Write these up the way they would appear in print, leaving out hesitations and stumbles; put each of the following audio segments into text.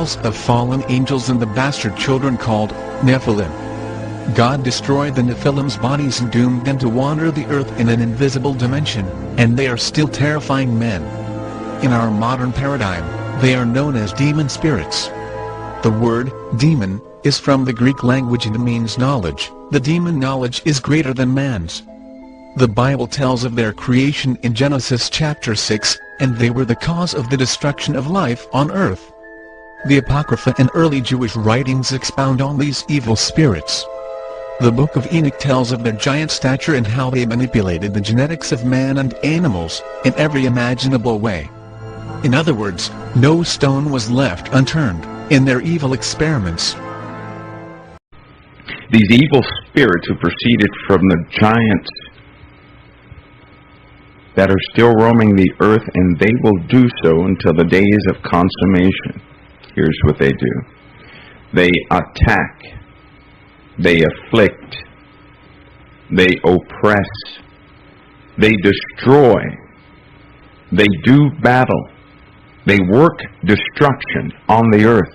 tells of fallen angels and the bastard children called Nephilim. God destroyed the Nephilim's bodies and doomed them to wander the earth in an invisible dimension, and they are still terrifying men. In our modern paradigm, they are known as demon spirits. The word demon is from the Greek language and means knowledge. The demon knowledge is greater than man's. The Bible tells of their creation in Genesis chapter 6, and they were the cause of the destruction of life on earth. The Apocrypha and early Jewish writings expound on these evil spirits. The Book of Enoch tells of their giant stature and how they manipulated the genetics of man and animals, in every imaginable way. In other words, no stone was left unturned in their evil experiments. These evil spirits who proceeded from the giants that are still roaming the earth, and they will do so until the days of consummation. Here's what they do. They attack, they afflict, they oppress, they destroy, they do battle, they work destruction on the earth,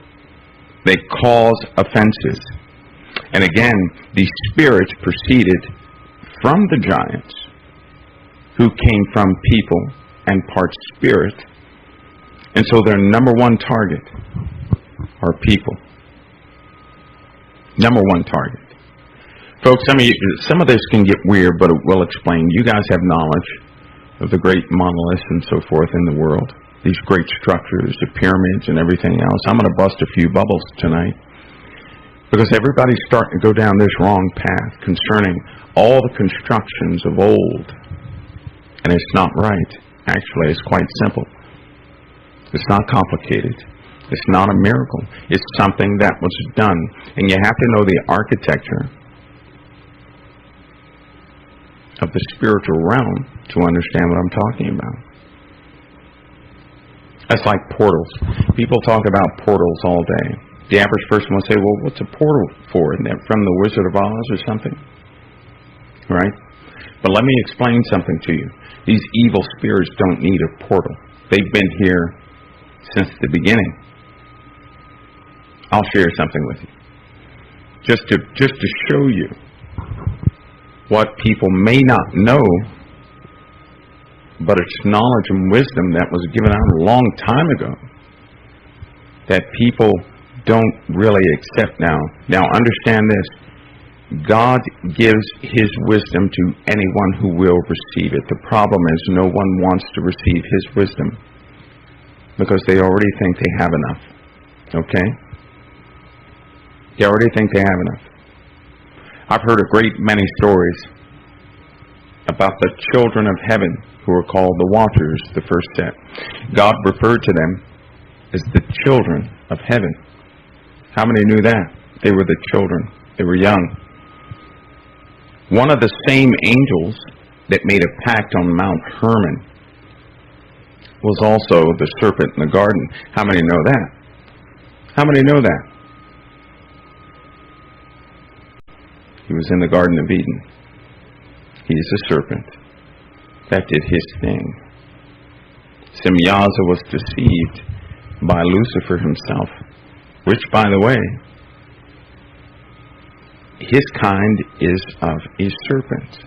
they cause offenses. And again, these spirits proceeded from the giants, who came from people and part spirit. And so their number one target are people. Number one target. Folks, some of this can get weird, but it will explain. You guys have knowledge of the great monoliths and so forth in the world. These great structures, the pyramids and everything else. I'm going to bust a few bubbles tonight, because everybody's starting to go down this wrong path concerning all the constructions of old. And it's not right. Actually, it's quite simple. It's not complicated. It's not a miracle. It's something that was done. And you have to know the architecture of the spiritual realm to understand what I'm talking about. That's like portals. People talk about portals all day. The average person will say, well, what's a portal for? Isn't that from the Wizard of Oz or something? Right? But let me explain something to you. These evil spirits don't need a portal. They've been here since the beginning. I'll share something with you. Just to show you what people may not know, but it's knowledge and wisdom that was given out a long time ago that people don't really accept now. Now understand this. God gives His wisdom to anyone who will receive it. The problem is no one wants to receive His wisdom because they already think they have enough. Okay? They already think they have enough. I've heard a great many stories about the children of heaven who are called the Watchers, the first set. God referred to them as the children of heaven. How many knew that? They were the children. They were young. One of the same angels that made a pact on Mount Hermon was also the serpent in the garden. How many know that? How many know that? He was in the Garden of Eden. He is a serpent that did his thing. Semyaza was deceived by Lucifer himself, which, by the way, his kind is of a serpent.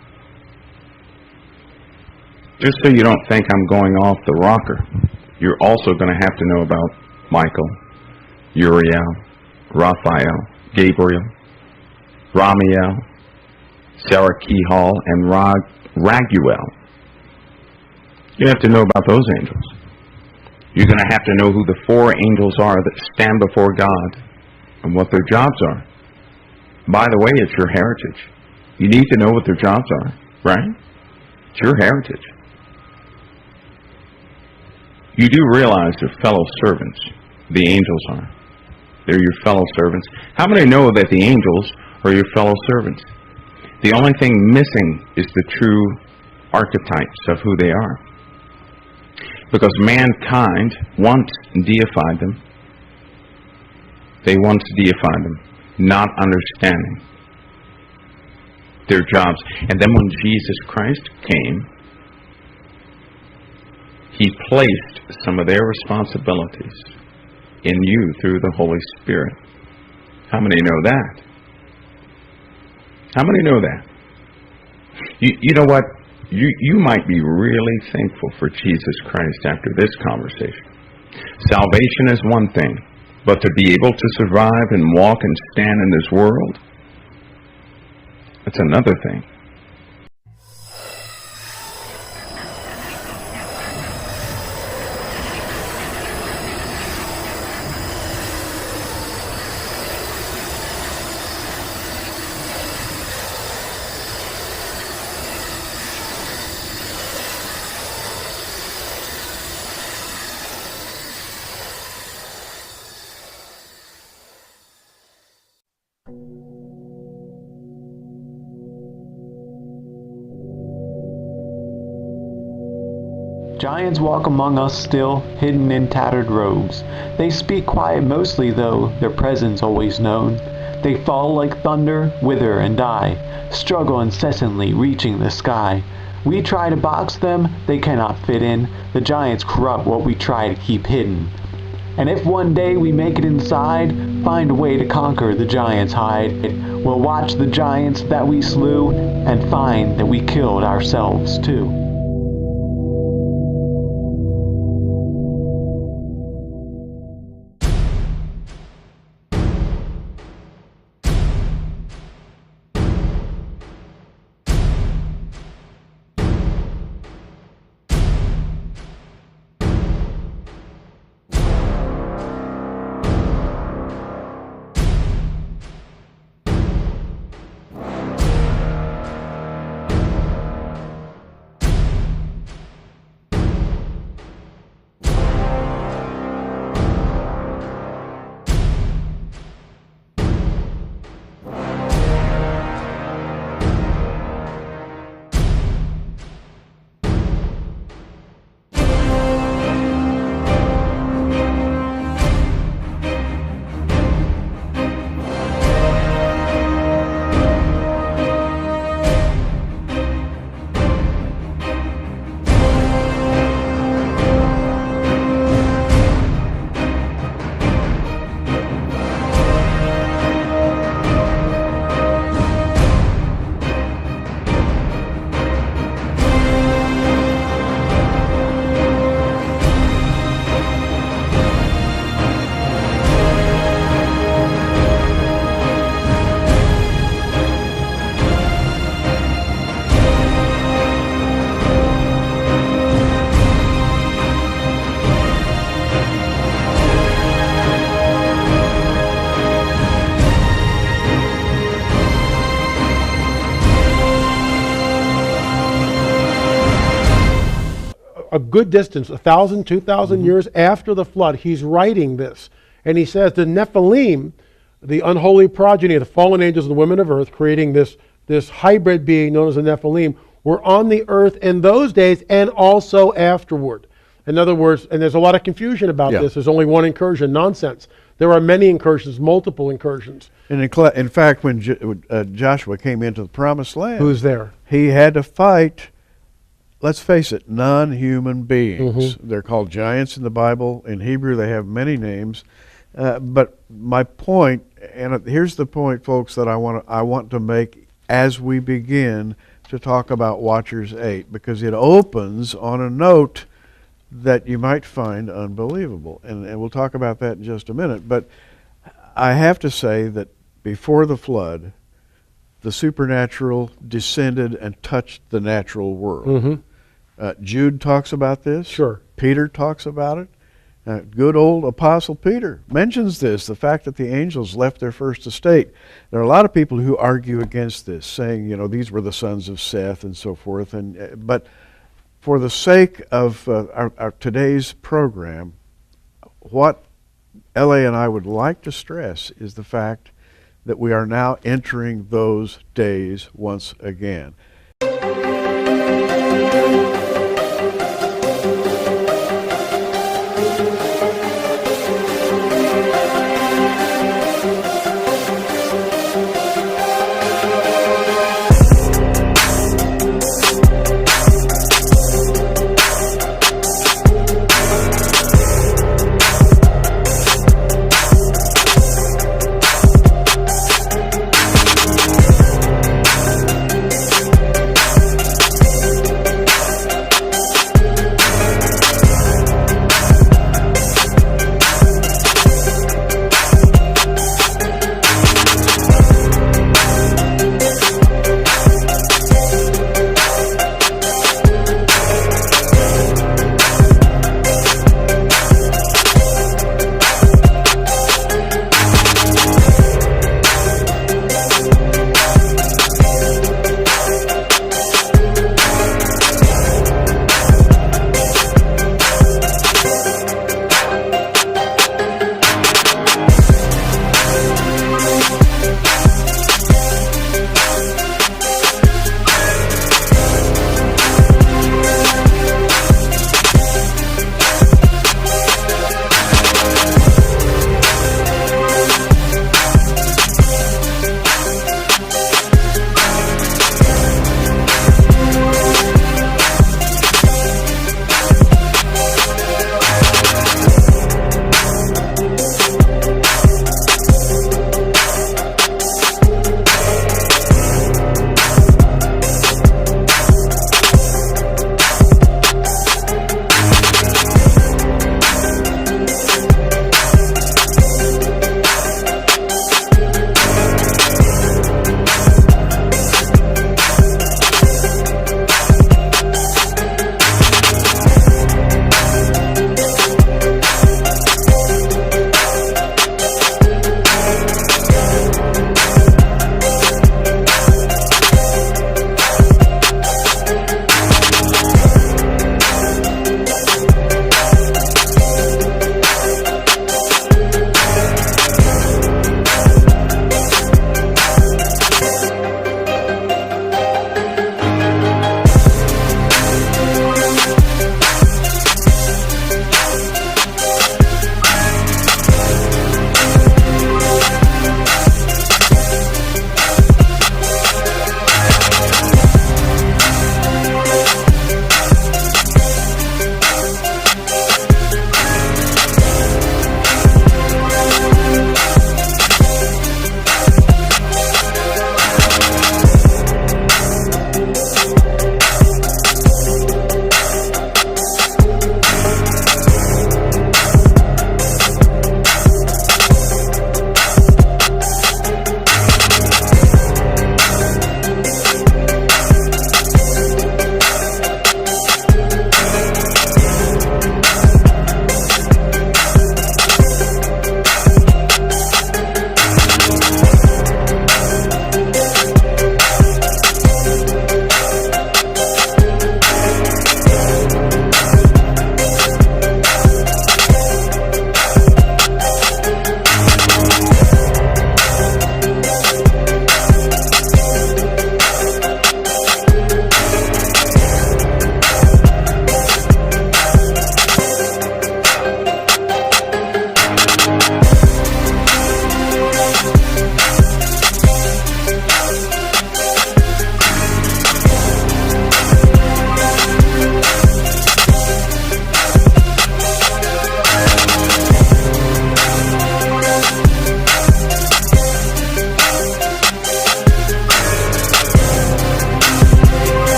Just so you don't think I'm going off the rocker, you're also going to have to know about Michael, Uriel, Raphael, Gabriel, Ramiel, Sarakihal, and Raguel. You have to know about those angels. You're going to have to know who the four angels are that stand before God and what their jobs are. By the way, it's your heritage. You need to know what their jobs are, right? It's your heritage. You do realize they're fellow servants. The angels are. They're your fellow servants. How many know that the angels are your fellow servants? The only thing missing is the true archetypes of who they are. Because mankind once deified them. They once deified them, not understanding their jobs. And then when Jesus Christ came, He placed some of their responsibilities in you through the Holy Spirit. How many know that? How many know that? You know what? You might be really thankful for Jesus Christ after this conversation. Salvation is one thing, but to be able to survive and walk and stand in this world, that's another thing. Giants walk among us still, hidden in tattered robes. They speak quiet mostly, though their presence always known. They fall like thunder, wither and die, struggle incessantly, reaching the sky. We try to box them, they cannot fit in. The giants corrupt what we try to keep hidden. And if one day we make it inside, find a way to conquer the giants' hide, we'll watch the giants that we slew, and find that we killed ourselves too. A good distance, 1,000, 2,000 years after the flood, he's writing this. And he says the Nephilim, the unholy progeny of the fallen angels and the women of earth, creating this hybrid being known as the Nephilim, were on the earth in those days and also afterward. In other words, and there's a lot of confusion about this. There's only one incursion. Nonsense. There are many incursions, multiple incursions. And in fact, when Joshua came into the Promised Land, Who's there? he had to fight, let's face it, non-human beings. They're called giants in the Bible. In Hebrew, they have many names. But my point, and here's the point, folks, that I want to make as we begin to talk about Watchers 8, because it opens on a note that you might find unbelievable. And we'll talk about that in just a minute. But I have to say that before the flood, the supernatural descended and touched the natural world. Jude talks about this. Sure. Peter talks about it. Good old Apostle Peter mentions this, the fact that the angels left their first estate. There are a lot of people who argue against this, saying, these were the sons of Seth and so forth. But for the sake of our today's program, what L.A. and I would like to stress is the fact that we are now entering those days once again.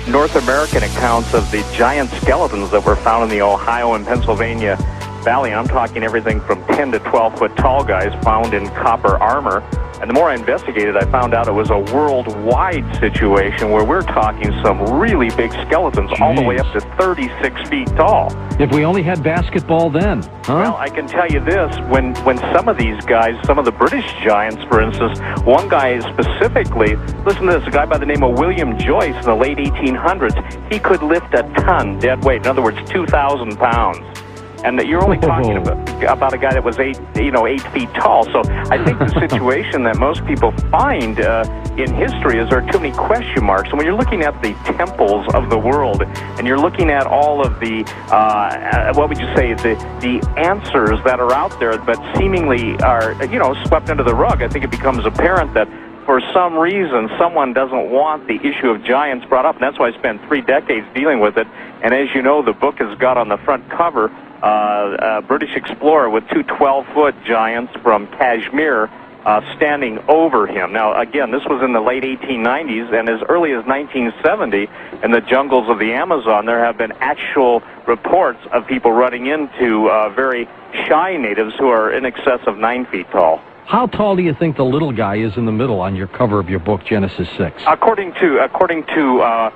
North American accounts of the giant skeletons that were found in the Ohio and Pennsylvania Valley. I'm talking everything from 10 to 12-foot tall guys found in copper armor. And the more I investigated, I found out it was a worldwide situation where we're talking some really big skeletons, all the way up to 36 feet tall. If we only had basketball then, huh? Well, I can tell you this, when some of these guys, some of the British giants, for instance, one guy specifically, listen to this, a guy by the name of William Joyce in the late 1800s, he could lift a ton dead weight, in other words, 2,000 pounds. And you're only talking about a guy that was 8 feet tall. So I think the situation that most people find in history is there are too many question marks. And when you're looking at the temples of the world, and you're looking at all of the, what would you say, the answers that are out there, but seemingly are, swept under the rug, I think it becomes apparent that for some reason, someone doesn't want the issue of giants brought up, and that's why I spent 3 decades dealing with it. And as you know, the book has got on the front cover a British explorer with 2 12-foot giants from Kashmir standing over him. Now, again, this was in the late 1890s, and as early as 1970, in the jungles of the Amazon, there have been actual reports of people running into very shy natives who are in excess of 9 feet tall. How tall do you think the little guy is in the middle on your cover of your book, Genesis 6? According to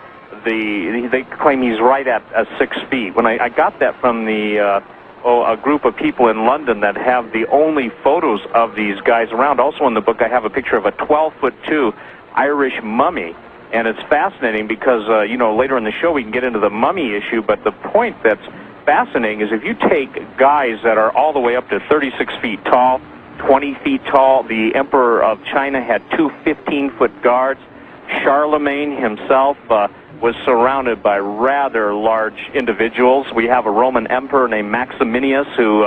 they claim he's right at 6 feet. When I got that from a group of people in London that have the only photos of these guys around. Also in the book, I have a picture of a 12'2" Irish mummy, and it's fascinating because later in the show we can get into the mummy issue. But the point that's fascinating is if you take guys that are all the way up to 36 feet tall, 20 feet tall. The Emperor of China had 2 15-foot guards. Charlemagne himself was surrounded by rather large individuals. We have a Roman emperor named Maximinius who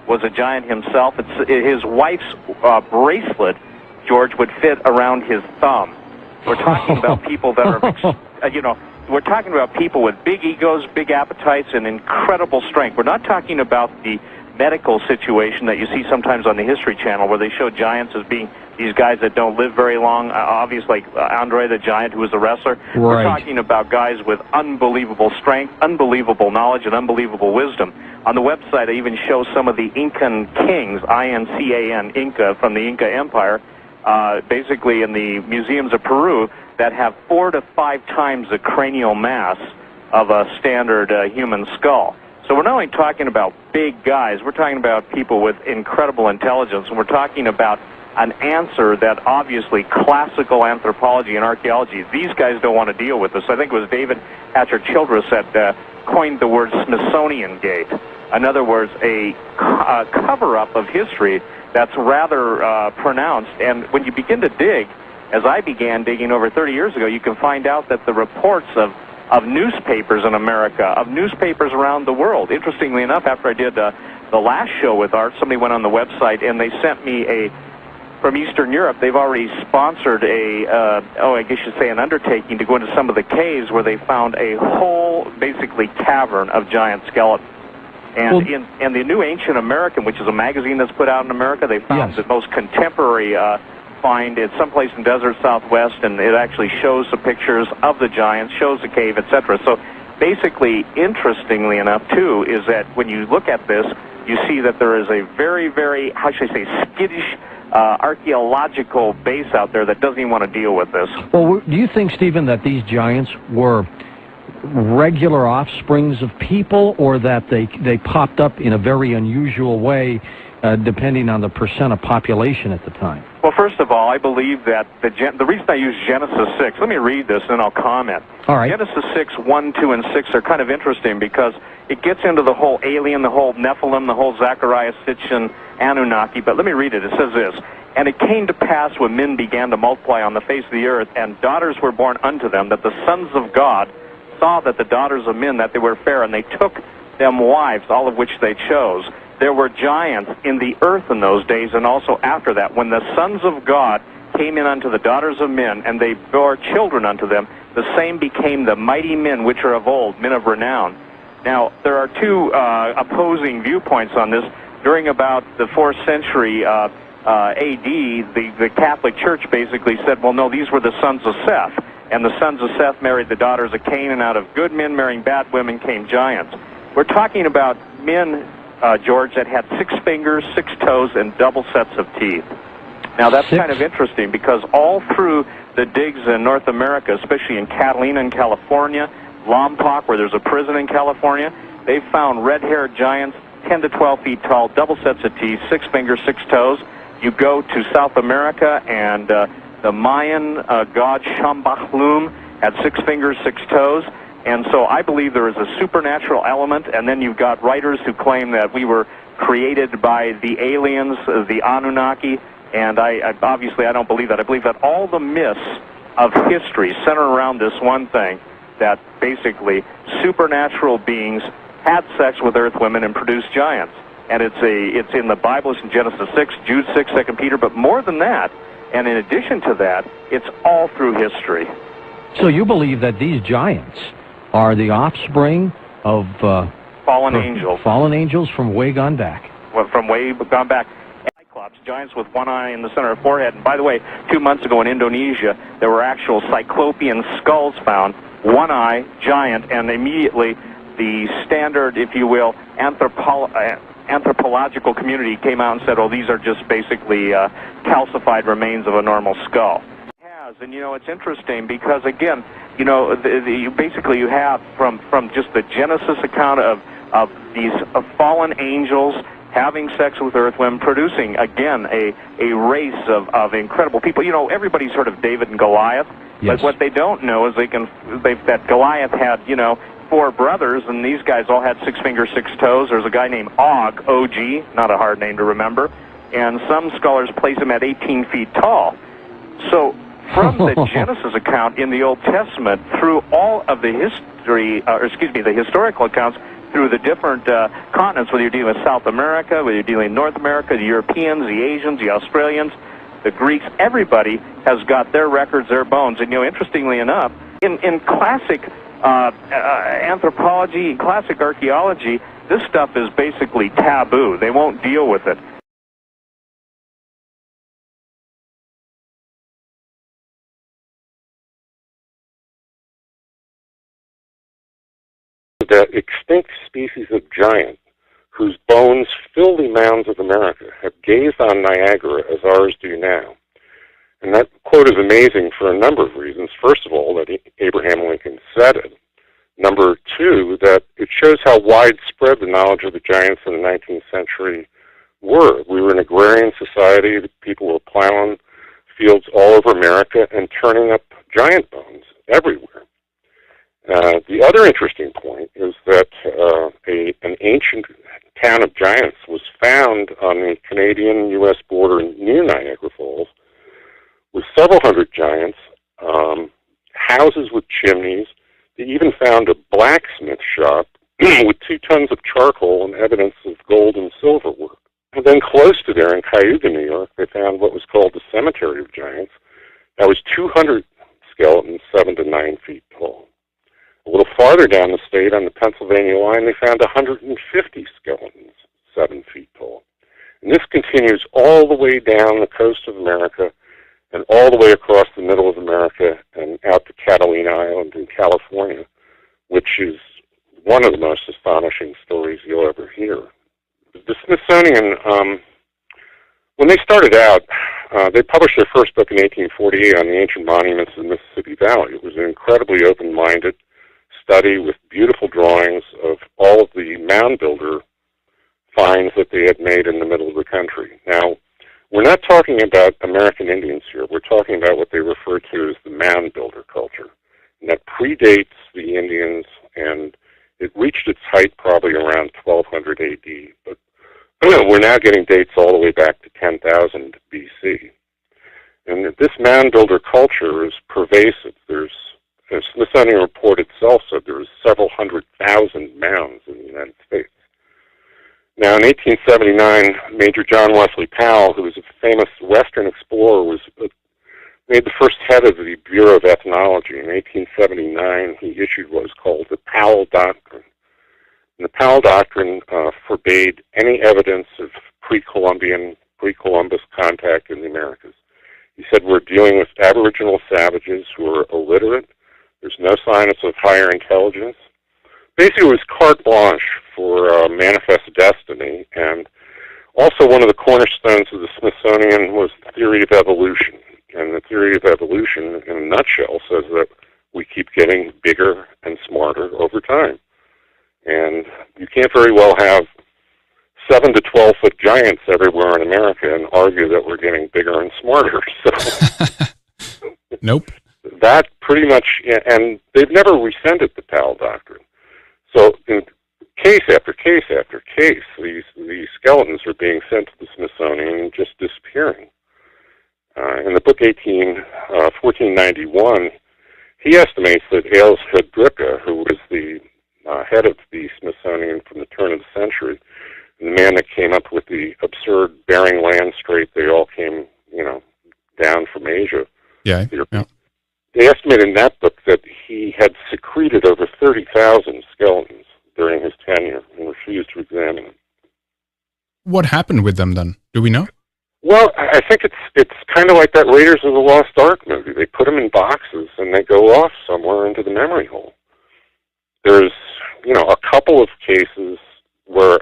was a giant himself. His wife's bracelet, George, would fit around his thumb. We're talking about people that are, we're talking about people with big egos, big appetites, and incredible strength. We're not talking about the medical situation that you see sometimes on the History Channel where they show giants as being these guys that don't live very long, obviously like Andre the Giant, who was a wrestler. Right. We're talking about guys with unbelievable strength, unbelievable knowledge, and unbelievable wisdom. On the website, I even show some of the Incan kings, I-N-C-A-N, Inca, from the Inca Empire, basically in the museums of Peru, that have 4 to 5 times the cranial mass of a standard human skull. So we're not only talking about big guys, we're talking about people with incredible intelligence, and we're talking about an answer that obviously classical anthropology and archaeology, these guys don't want to deal with this. I think it was David Hatcher Childress that coined the word Smithsonian Gate. In other words, a cover-up of history that's rather pronounced. And when you begin to dig, as I began digging over 30 years ago, you can find out that the reports of newspapers in America, of newspapers around the world. Interestingly enough, after I did the last show with Art, somebody went on the website and they sent me from Eastern Europe, they've already sponsored I guess you'd say an undertaking to go into some of the caves where they found a whole, basically, cavern of giant skeletons. And in the New Ancient American, which is a magazine that's put out in America, they found the most contemporary find. It's someplace in desert Southwest, and it actually shows the pictures of the giants, shows the cave, etc. So basically, interestingly enough, too, is that when you look at this, you see that there is a very, very, how should I say, skittish archaeological base out there that doesn't even want to deal with this. Well, do you think, Stephen, that these giants were regular offsprings of people, or that they popped up in a very unusual way, depending on the percent of population at the time? Well, first of all, I believe that the reason I use Genesis 6, let me read this and then I'll comment. All right. Genesis 6, 1, 2, and 6 are kind of interesting because it gets into the whole alien, the whole Nephilim, the whole Zechariah, Sitchin, Anunnaki. But let me read it. It says this: "And it came to pass when men began to multiply on the face of the earth, and daughters were born unto them, that the sons of God saw that the daughters of men, that they were fair, and they took them wives, all of which they chose. There were giants in the earth in those days, and also after that, when the sons of God came in unto the daughters of men, and they bore children unto them, the same became the mighty men which are of old, men of renown." Now, there are two opposing viewpoints on this. During about the 4th century A.D., the Catholic Church basically said, well, no, these were the sons of Seth. And the sons of Seth married the daughters of Cain, and out of good men marrying bad women came giants. We're talking about men, George, that had 6 fingers, 6 toes, and double sets of teeth. Now, that's kind of interesting because all through the digs in North America, especially in Catalina in California, Lompoc, where there's a prison in California, they found red-haired giants, 10 to 12 feet tall, double sets of teeth, 6 fingers, 6 toes. You go to South America, and the Mayan god Shambhalum had 6 fingers, 6 toes. And so I believe there is a supernatural element, and then you've got writers who claim that we were created by the aliens, the Anunnaki, and obviously I don't believe that. I believe that all the myths of history center around this one thing, that basically supernatural beings had sex with earth women and produced giants. And it's in the Bible, it's in Genesis 6, Jude 6, 2 Peter, but more than that, and in addition to that, it's all through history. So you believe that these giants are the offspring of fallen angels. Fallen angels from way gone back. Well, from way gone back. Cyclops, giants with one eye in the center of the forehead. And by the way, 2 months ago in Indonesia, there were actual cyclopean skulls found, one eye, giant, and immediately the standard, if you will, anthropological community came out and said, oh, these are just basically calcified remains of a normal skull. And, you know, it's interesting because, again, you know, basically you have from just the Genesis account of these fallen angels having sex with earth women, producing, again, a race of incredible people. You know, everybody's heard of David and Goliath, yes. But what they don't know is that Goliath had, you know, 4 brothers, and these guys all had 6 fingers, 6 toes. There's a guy named Og, O-G, not a hard name to remember, and some scholars place him at 18 feet tall. So from the Genesis account in the Old Testament through all of the the historical accounts through the different continents, whether you're dealing with South America, whether you're dealing with North America, the Europeans, the Asians, the Australians, the Greeks, everybody has got their records, their bones. And, you know, interestingly enough, in classic anthropology, classic archaeology, this stuff is basically taboo. They won't deal with it. That extinct species of giant, whose bones fill the mounds of America, have gazed on Niagara as ours do now. And that quote is amazing for a number of reasons. First of all, that Abraham Lincoln said it. Number 2, that it shows how widespread the knowledge of the giants in the 19th century were. We were an agrarian society. People were plowing fields all over America and turning up giant bones everywhere. The other interesting point is that an ancient town of giants was found on the Canadian-U.S. border near Niagara Falls with several hundred giants, houses with chimneys. They even found a blacksmith shop with 2 tons of charcoal and evidence of gold and silver work. And then close to there in Cayuga, New York, they found what was called the Cemetery of Giants. That was 200 skeletons, 7 to 9 feet tall. A little farther down the state on the Pennsylvania line, they found 150 skeletons, 7 feet tall. And this continues all the way down the coast of America and all the way across the middle of America and out to Catalina Island in California, which is one of the most astonishing stories you'll ever hear. The Smithsonian, when they started out, they published their first book in 1848 on the ancient monuments of the Mississippi Valley. It was an incredibly open-minded study with beautiful drawings of all of the mound builder finds that they had made in the middle of the country. Now, we're not talking about American Indians here. We're talking about what they refer to as the mound builder culture. And that predates the Indians, and it reached its height probably around 1200 AD. But we're now getting dates all the way back to 10,000 BC. And this mound builder culture is pervasive. The Smithsonian report itself said there was several 100,000 mounds in the United States. Now, in 1879, Major John Wesley Powell, who was a famous Western explorer, made the first head of the Bureau of Ethnology. In 1879, he issued what was called the Powell Doctrine. And the Powell Doctrine forbade any evidence of pre-Columbus contact in the Americas. He said we're dealing with Aboriginal savages who are illiterate. There's no signs of higher intelligence. Basically, it was carte blanche for manifest destiny, and also one of the cornerstones of the Smithsonian was the theory of evolution. And the theory of evolution, in a nutshell, says that we keep getting bigger and smarter over time. And you can't very well have 7 to 12 foot giants everywhere in America and argue that we're getting bigger and smarter. So, Nope. That pretty much, and they've never rescinded the Powell Doctrine. So in case after case after case, these skeletons are being sent to the Smithsonian and just disappearing. In the book 1491, he estimates that Ailes Hedricka, who was the head of the Smithsonian from the turn of the century, and the man that came up with the absurd Bering Land Strait, they all came, down from Asia. Yeah. They estimate in that book that he had secreted over 30,000 skeletons during his tenure and refused to examine them. What happened with them then? Do we know? Well, I think it's kind of like that Raiders of the Lost Ark movie. They put them in boxes and they go off somewhere into the memory hole. There's, a couple of cases where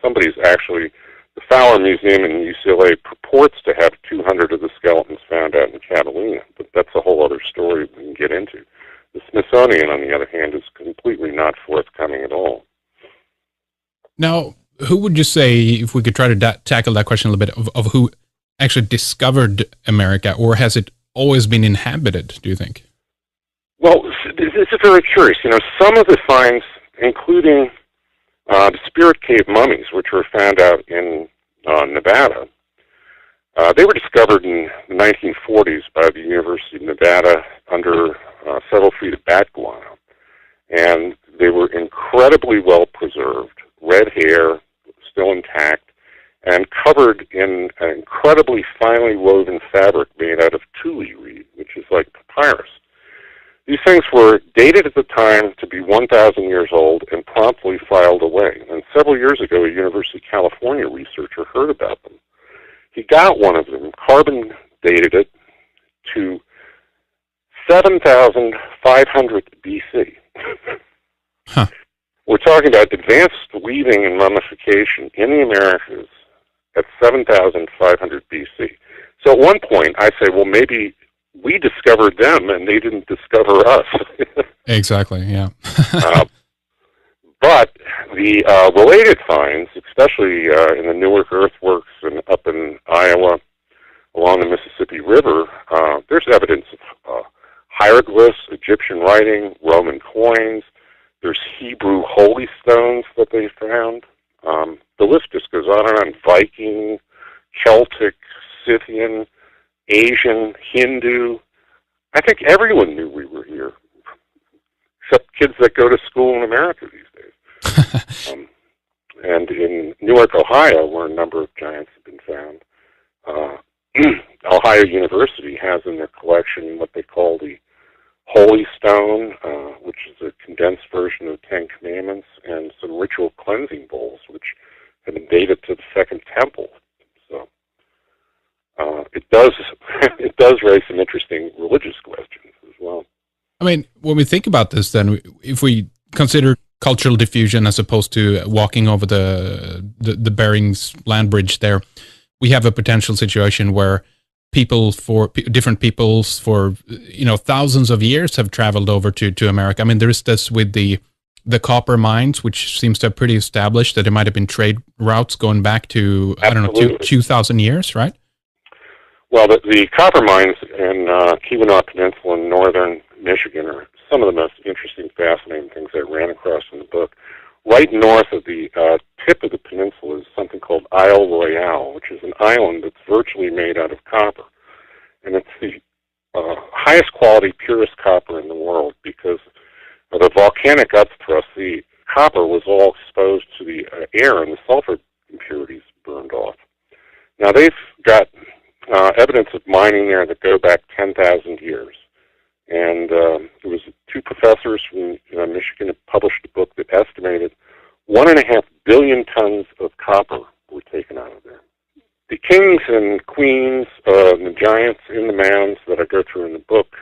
somebody's actually, the Fowler Museum in UCLA purports to have 200 of the skeletons found out in Catalina, but that's a whole other story we can get into. The Smithsonian, on the other hand, is completely not forthcoming at all. Now, who would you say, if we could try to tackle that question a little bit, of who actually discovered America, or has it always been inhabited, do you think? Well, it's very curious. Some of the finds, including the Spirit Cave mummies, which were found out in Nevada, they were discovered in the 1940s by the University of Nevada under several feet of bat guano. And they were incredibly well preserved, red hair, still intact, and covered in an incredibly finely woven fabric made out of tule reed, which is like papyrus. These things were dated at the time to be 1,000 years old and promptly filed away. And several years ago, a University of California researcher heard about them. He got one of them, carbon dated it to 7,500 BC. Huh. We're talking about advanced weaving and mummification in the Americas at 7,500 BC. So at one point, I say, well, maybe we discovered them and they didn't discover us. Exactly, yeah. But the related finds, especially in the Newark earthworks and up in Iowa along the Mississippi River, there's evidence of hieroglyphs, Egyptian writing, Roman coins. There's Hebrew holy stones that they found. The list just goes on and on. Viking, Celtic, Scythian, Asian, Hindu. I think everyone knew we were here, except kids that go to school in America these days. And in Newark, Ohio, where a number of giants have been found, Ohio University has in their collection what they call the Holy Stone, which is a condensed version of the Ten Commandments, and some ritual cleansing bowls, which have been dated to the Second Temple. So it does raise some interesting religious questions as well. I mean, when we think about this, then, if we consider cultural diffusion as opposed to walking over the Bering's land bridge there, we have a potential situation where different peoples for thousands of years have traveled over to America. I mean, there is this with the copper mines, which seems to have pretty established that there might have been trade routes going back to, Absolutely. I don't know, 2,000 years, right? Well, the copper mines in Keweenaw Peninsula in northern Michigan are some of the most interesting, fascinating things I ran across in the book. Right north of the tip of the peninsula is something called Isle Royale, which is an island that's virtually made out of copper. And it's the highest quality, purest copper in the world because of the volcanic upthrust. The copper was all exposed to the air and the sulfur impurities burned off. Now, they've got evidence of mining there that go back 10,000 years. And there was two professors from Michigan that published a book that estimated 1.5 billion tons of copper were taken out of there. The kings and queens, the giants in the mounds that I go through in the book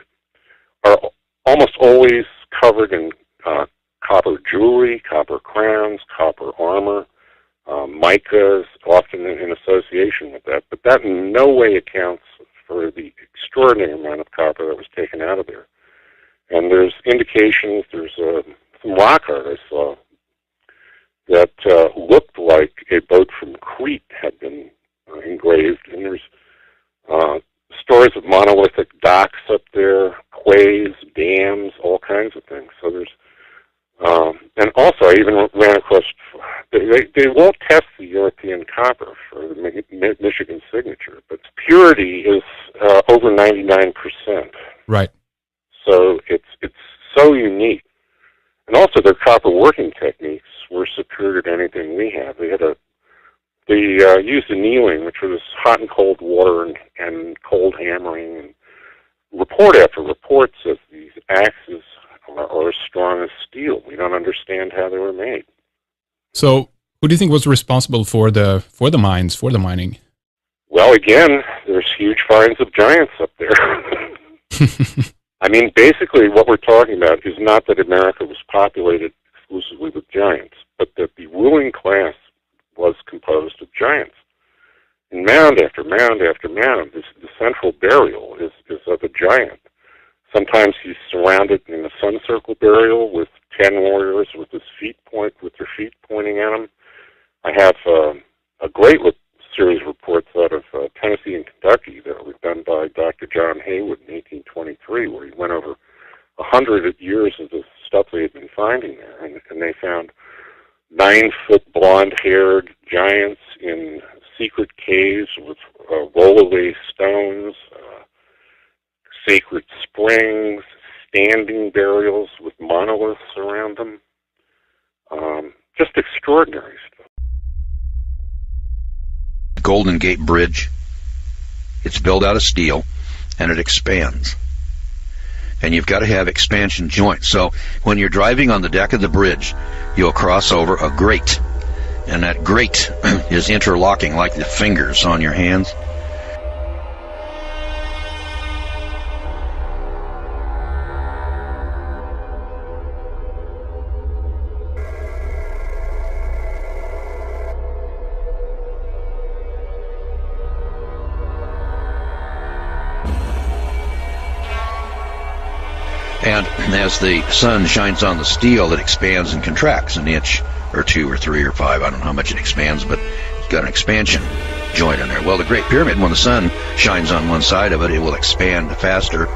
are almost always covered in copper jewelry, copper crowns, copper armor, micas, often in association with that. But that in no way accounts for the extraordinary amount of copper that was taken out of there. And there's indications, there's some rock art I saw that looked like a boat from Crete had been engraved. And there's stories of monolithic docks up there, quays, dams, all kinds of things. So there's, and also I even ran across, they won't test the European copper for the Michigan signature, but purity is over 99%. Right. So it's so unique. And also their copper working techniques were superior to anything we have. They used annealing, which was hot and cold water and cold hammering. And report after report says these axes are as strong as steel. We don't understand how they were made. So, who do you think was responsible for the mines, for the mining? Well, again, there's huge finds of giants up there. I mean, basically what we're talking about is not that America was populated exclusively with giants, but that the ruling class was composed of giants. And mound after mound after mound, the central burial is of a giant. Sometimes he's surrounded in a sun circle burial with 10 warriors with their feet pointing at him. I have a great series of reports out of Tennessee and Kentucky that was done by Dr. John Haywood in 1823, where he went over 100 years of the stuff they had been finding there, and they found 9-foot blonde-haired giants in secret caves with roll-away stones, sacred springs, standing burials with monoliths around them. Just extraordinary stuff. Golden Gate Bridge. It's built out of steel, and it expands. And you've got to have expansion joints. So when you're driving on the deck of the bridge, you'll cross over a grate, and that grate is interlocking like the fingers on your hands. And as the sun shines on the steel, it expands and contracts an inch or 2 or 3 or 5. I don't know how much it expands, but it's got an expansion joint in there. Well, the Great Pyramid, when the sun shines on one side of it, it will expand faster,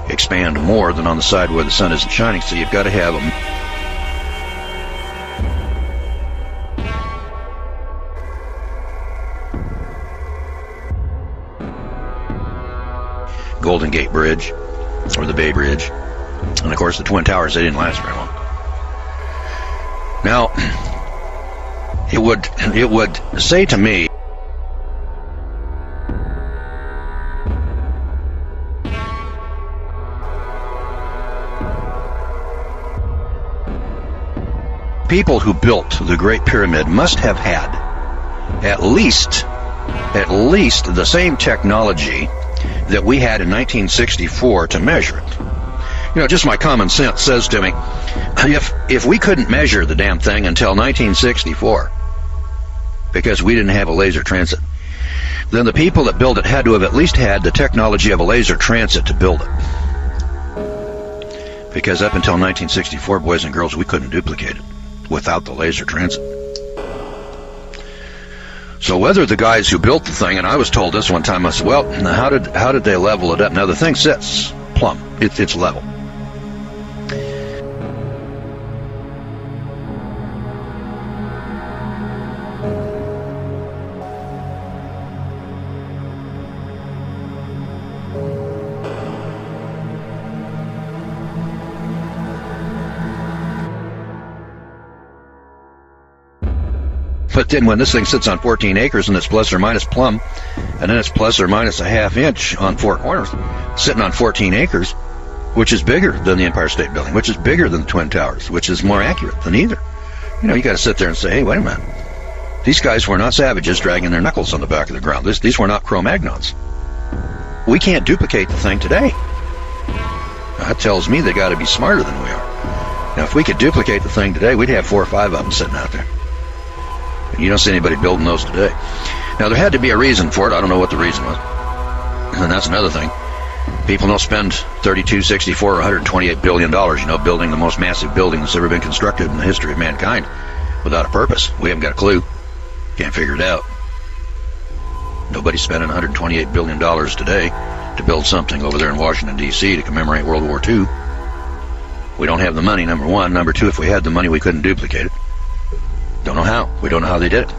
expand more than on the side where the sun isn't shining. So you've got to have them. Golden Gate Bridge, or the Bay Bridge. And of course the Twin Towers, they didn't last very long. Now, it would say to me, people who built the Great Pyramid must have had at least the same technology that we had in 1964 to measure it. You know, just my common sense says to me, if we couldn't measure the damn thing until 1964, because we didn't have a laser transit, then the people that built it had to have at least had the technology of a laser transit to build it. Because up until 1964, boys and girls, we couldn't duplicate it without the laser transit. So whether the guys who built the thing, and I was told this one time, I said, well, how did they level it up? Now the thing sits plumb. It's level. But then when this thing sits on 14 acres and it's plus or minus plumb, and then it's plus or minus a half inch on 4 corners, sitting on 14 acres, which is bigger than the Empire State Building, which is bigger than the Twin Towers, which is more accurate than either. You know, you got to sit there and say, hey, wait a minute. These guys were not savages dragging their knuckles on the back of the ground. These were not Cro-Magnons. We can't duplicate the thing today. That tells me they got to be smarter than we are. Now, if we could duplicate the thing today, we'd have 4 or 5 of them sitting out there. And you don't see anybody building those today. Now, there had to be a reason for it. I don't know what the reason was. And that's another thing. People don't spend $32, $64, or $128 billion, building the most massive building that's ever been constructed in the history of mankind without a purpose. We haven't got a clue. Can't figure it out. Nobody's spending $128 billion today to build something over there in Washington, D.C. to commemorate World War II. We don't have the money, number one. Number two, if we had the money, we couldn't duplicate it. Don't know how. We don't know how they did it.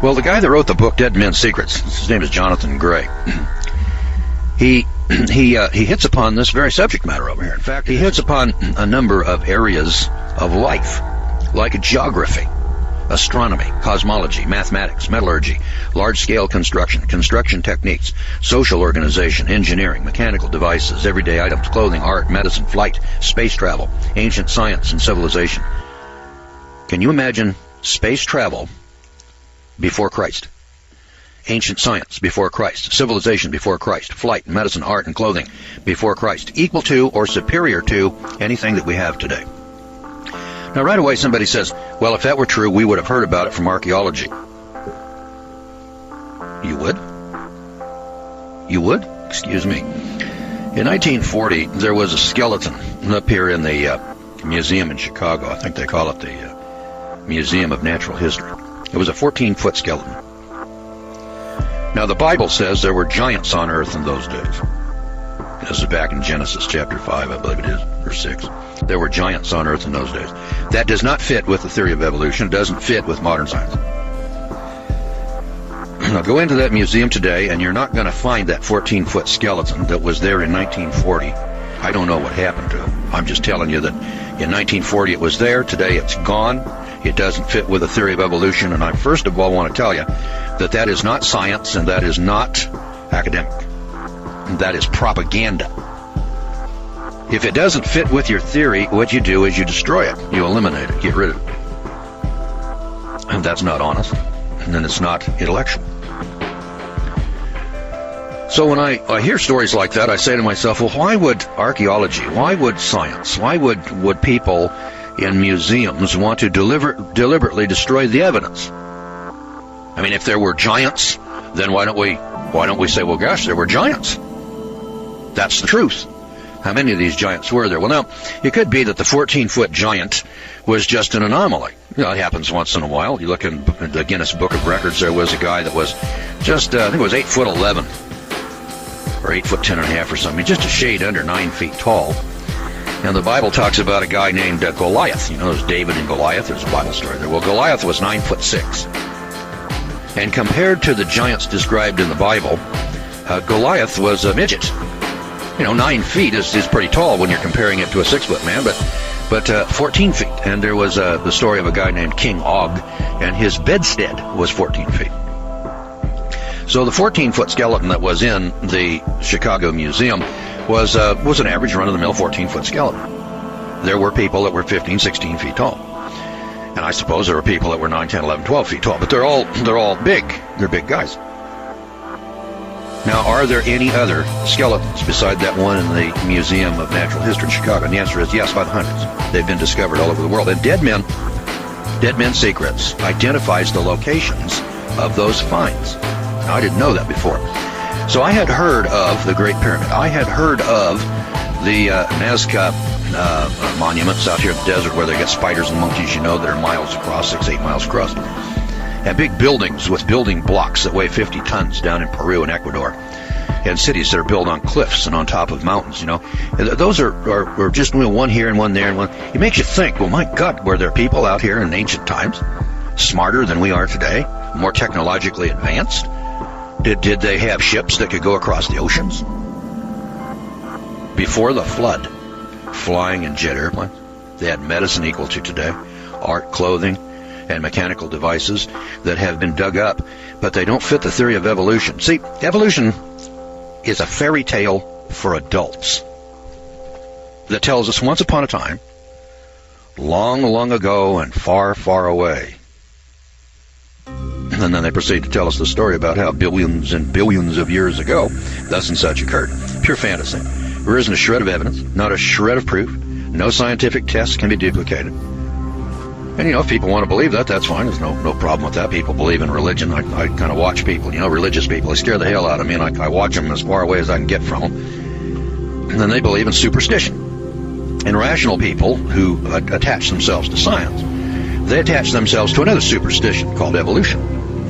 Well, the guy that wrote the book, Dead Men's Secrets, his name is Jonathan Gray. He hits upon this very subject matter over here. In fact, he hits upon a number of areas of life, like geography, astronomy, cosmology, mathematics, metallurgy, large-scale construction techniques, social organization, engineering, mechanical devices, everyday items, clothing, art, medicine, flight, space travel, ancient science, and civilization. Can you imagine space travel before Christ? Ancient science before Christ, civilization before Christ, flight, medicine, art, and clothing before Christ, equal to or superior to anything that we have today. Now, right away, somebody says, well, if that were true, we would have heard about it from archaeology. You would? You would? Excuse me. In 1940, there was a skeleton up here in the museum in Chicago. I think they call it the Museum of Natural History. It was a 14-foot skeleton. Now, the Bible says there were giants on earth in those days. This is back in Genesis chapter 5, I believe it is, or 6. There were giants on earth in those days. That does not fit with the theory of evolution. It doesn't fit with modern science. Now, go into that museum today, and you're not going to find that 14-foot skeleton that was there in 1940. I don't know what happened to it. I'm just telling you that in 1940 it was there. Today it's gone. It doesn't fit with the theory of evolution, and I first of all want to tell you that that is not science and that is not academic. That is propaganda. If it doesn't fit with your theory, what you do is you destroy it. You eliminate it. Get rid of it. And that's not honest. And then it's not intellectual. So when I hear stories like that, I say to myself, well, why would archaeology, why would science, why would people in museums want to deliberately destroy the evidence? I mean, if there were giants, then why don't we say, well, gosh, there were giants? That's the truth. How many of these giants were there? Well, now, it could be that the 14-foot giant was just an anomaly. You know, it happens once in a while. You look in the Guinness Book of Records, there was a guy that was just, I think it was 8'11", or 8'10.5" or something, just a shade under 9 feet tall. And the Bible talks about a guy named Goliath. You know, there's David and Goliath. There's a Bible story there. Well, Goliath was 9'6". And compared to the giants described in the Bible, Goliath was a midget. You know, 9 feet is pretty tall when you're comparing it to a 6-foot man, but 14 feet. And there was the story of a guy named King Og, and his bedstead was 14 feet. So the 14-foot skeleton that was in the Chicago Museum was an average run-of-the-mill 14-foot skeleton. There were people that were 15, 16 feet tall. And I suppose there were people that were 9, 10, 11, 12 feet tall, but they're all big. They're big guys. Now, are there any other skeletons beside that one in the Museum of Natural History in Chicago? And the answer is yes, by the hundreds. They've been discovered all over the world. And Dead Men's Secrets identifies the locations of those finds. Now, I didn't know that before. So I had heard of the Great Pyramid. I had heard of the Nazca monuments out here in the desert where they got spiders and monkeys, you know, that are miles across, 6-8 miles across. And big buildings with building blocks that weigh 50 tons down in Peru and Ecuador. And cities that are built on cliffs and on top of mountains, you know. And those are just one here and one there and one. It makes you think, well, my God, were there people out here in ancient times smarter than we are today, more technologically advanced? Did they have ships that could go across the oceans? Before the flood, flying in jet airplanes, they had medicine equal to today, art, clothing, and mechanical devices that have been dug up, but they don't fit the theory of evolution. See, evolution is a fairy tale for adults that tells us once upon a time, long, long ago and far, far away, And then they proceed to tell us the story about how billions and billions of years ago thus and such occurred. Pure fantasy. There isn't a shred of evidence, not a shred of proof. No scientific tests can be duplicated. And, if people want to believe that, that's fine. There's no problem with that. People believe in religion. I kind of watch people, religious people. They scare the hell out of me, and I watch them as far away as I can get from them. And then they believe in superstition. And rational people who attach themselves to science, they attach themselves to another superstition called evolution.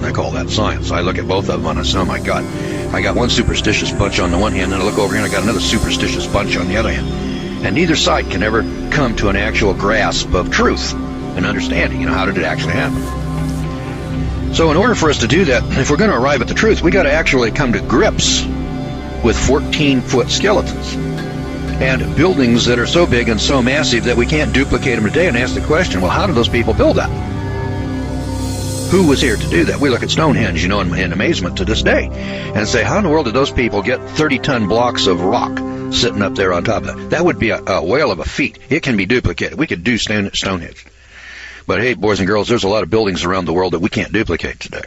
I call that science. I look at both of them and I say, oh my God, I got one superstitious bunch on the one hand, and I look over here and I got another superstitious bunch on the other hand. And neither side can ever come to an actual grasp of truth and understanding, how did it actually happen? So in order for us to do that, if we're going to arrive at the truth, we got to actually come to grips with 14-foot skeletons and buildings that are so big and so massive that we can't duplicate them today, and ask the question, well, how did those people build that? Who was here to do that? We look at Stonehenge, in amazement to this day, and say, how in the world did those people get 30-ton blocks of rock sitting up there on top of that? That would be a whale of a feat. It can be duplicated. We could do Stonehenge. But hey, boys and girls, there's a lot of buildings around the world that we can't duplicate today.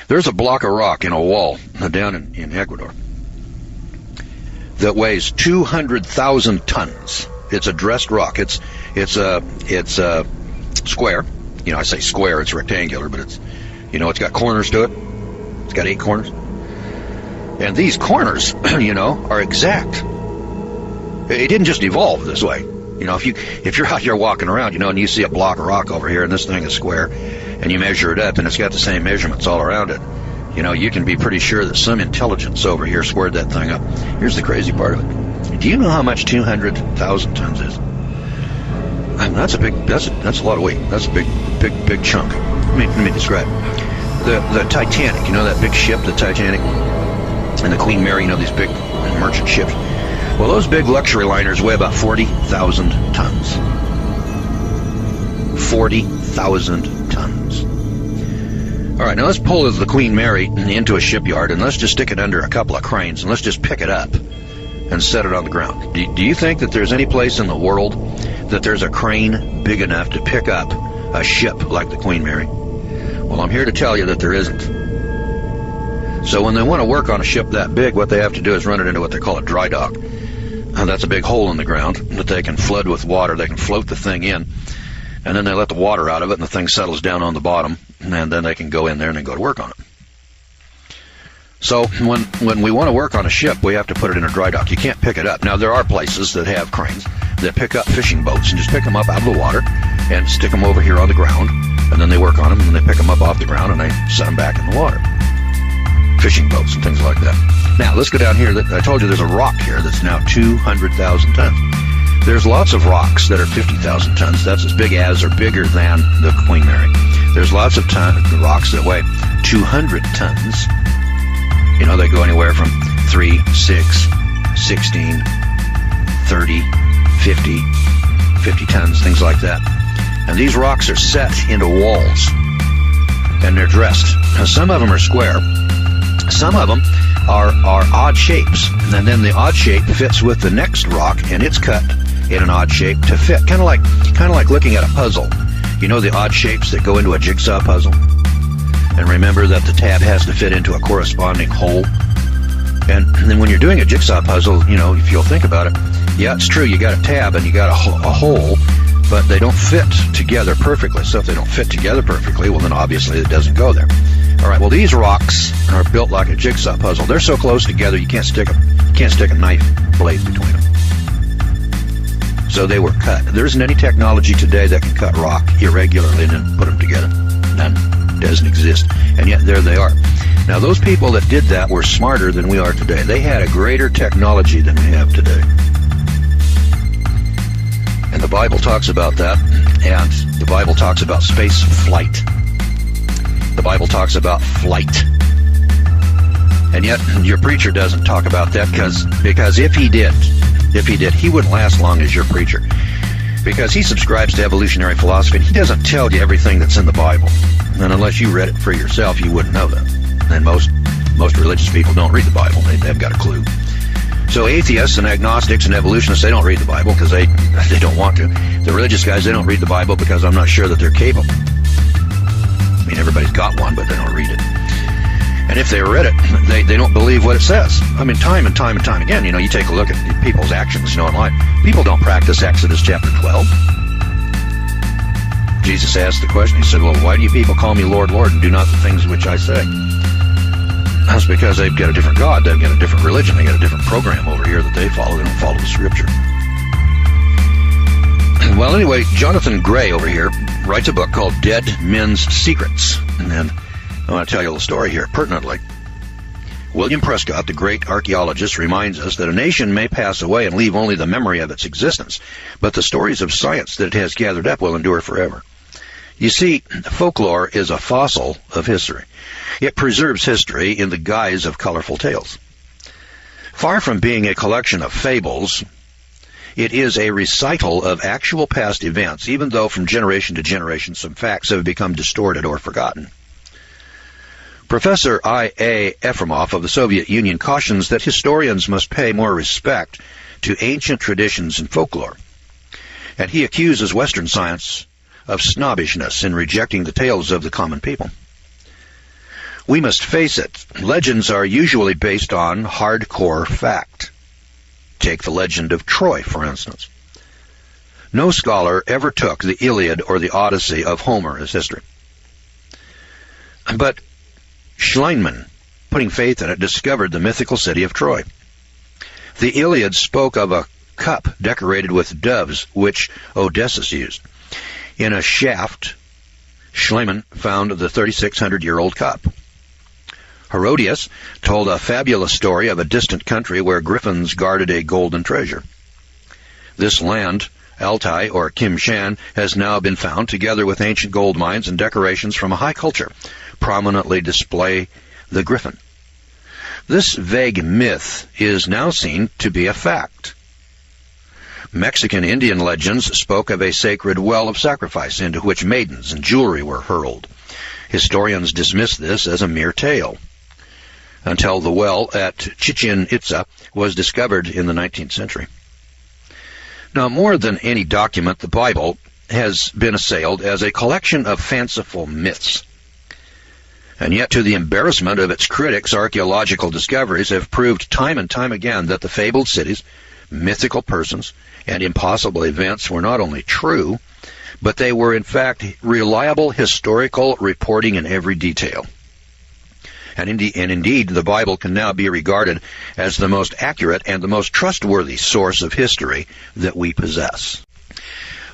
There's a block of rock in a wall down in Ecuador that weighs 200,000 tons. It's a dressed rock. It's a square. I say square, it's rectangular, but it's got corners to it. It's got 8 corners. And these corners, are exact. It didn't just evolve this way. If you're out here walking around, and you see a block of rock over here and this thing is square, and you measure it up and it's got the same measurements all around it, you can be pretty sure that some intelligence over here squared that thing up. Here's the crazy part of it. Do you know how much 200,000 tons is? That's a lot of weight. That's a big chunk. Let me describe the Titanic. That big ship, the Titanic, and the Queen Mary. These big merchant ships. Well, those big luxury liners weigh about 40,000 tons. 40,000 tons. All right, now let's pull the Queen Mary into a shipyard, and let's just stick it under a couple of cranes, and let's just pick it up and set it on the ground. Do you think that there's any place in the world that there's a crane big enough to pick up a ship like the Queen Mary? Well, I'm here to tell you that there isn't. So when they want to work on a ship that big, what they have to do is run it into what they call a dry dock. That's a big hole in the ground that they can flood with water. They can float the thing in, and then they let the water out of it, and the thing settles down on the bottom, and then they can go in there and then go to work on it. So when we want to work on a ship, we have to put it in a dry dock. You can't pick it up. Now, there are places that have cranes that pick up fishing boats and just pick them up out of the water and stick them over here on the ground, and then they work on them, and then they pick them up off the ground, and they set them back in the water. Fishing boats and things like that. Now, let's go down here. I told you there's a rock here that's now 200,000 tons. There's lots of rocks that are 50,000 tons. That's as big as or bigger than the Queen Mary. There's lots of rocks that weigh 200 tons. They go anywhere from 3, 6, 16, 30, 50 tons, things like that. And these rocks are set into walls, and they're dressed. Now, some of them are square. Some of them are odd shapes, and then the odd shape fits with the next rock, and it's cut in an odd shape to fit. Kind of like looking at a puzzle. The odd shapes that go into a jigsaw puzzle. And remember that the tab has to fit into a corresponding hole. And then when you're doing a jigsaw puzzle, if you'll think about it, yeah, it's true, you got a tab and you got a hole, but they don't fit together perfectly. So if they don't fit together perfectly, well, then obviously it doesn't go there. All right, well, these rocks are built like a jigsaw puzzle. They're so close together you can't stick a knife blade between them. So they were cut. There isn't any technology today that can cut rock irregularly and then put them together. None. Doesn't exist. And yet there they are. Now, those people that did that were smarter than we are today. They had a greater technology than we have today. And the Bible talks about that. And the Bible talks about space flight. The Bible talks about flight. And yet your preacher doesn't talk about that because if he did, he wouldn't last long as your preacher. Because he subscribes to evolutionary philosophy, and he doesn't tell you everything that's in the Bible. And unless you read it for yourself, you wouldn't know that. And most religious people don't read the Bible. They haven't got a clue. So atheists and agnostics and evolutionists, they don't read the Bible because they don't want to. The religious guys, they don't read the Bible because I'm not sure that they're capable. mean, everybody's got one, but they don't read it. And if they read it, they don't believe what it says. I mean, time and time and time again, you take a look at people's actions, in life. People don't practice Exodus chapter 12. Jesus asked the question, he said, well, why do you people call me Lord, Lord, and do not the things which I say? That's because they've got a different God, they've got a different religion, they've got a different program over here that they follow. They don't follow the Scripture. Well, anyway, Jonathan Gray over here writes a book called Dead Men's Secrets. And I want to tell you a little story here, pertinently. William Prescott, the great archaeologist, reminds us that a nation may pass away and leave only the memory of its existence, but the stories of science that it has gathered up will endure forever. You see, folklore is a fossil of history. It preserves history in the guise of colorful tales. Far from being a collection of fables, it is a recital of actual past events, even though from generation to generation some facts have become distorted or forgotten. Professor I.A. Efremov of the Soviet Union cautions that historians must pay more respect to ancient traditions and folklore, and he accuses Western science of snobbishness in rejecting the tales of the common people. We must face it, legends are usually based on hardcore fact. Take the legend of Troy, for instance. No scholar ever took the Iliad or the Odyssey of Homer as history. But Schliemann, putting faith in it, discovered the mythical city of Troy. The Iliad spoke of a cup decorated with doves, which Odysseus used. In a shaft, Schliemann found the 3,600-year-old cup. Herodias told a fabulous story of a distant country where griffins guarded a golden treasure. This land, Altai or Kim-Shan, has now been found, together with ancient gold mines and decorations from a high culture, prominently display the griffin. This vague myth is now seen to be a fact. Mexican Indian legends spoke of a sacred well of sacrifice into which maidens and jewelry were hurled. Historians dismiss this as a mere tale, until the well at Chichen Itza was discovered in the 19th century. Now, more than any document, the Bible has been assailed as a collection of fanciful myths. And yet, to the embarrassment of its critics, archaeological discoveries have proved time and time again that the fabled cities, mythical persons, and impossible events were not only true, but they were in fact reliable historical reporting in every detail. And indeed, the Bible can now be regarded as the most accurate and the most trustworthy source of history that we possess.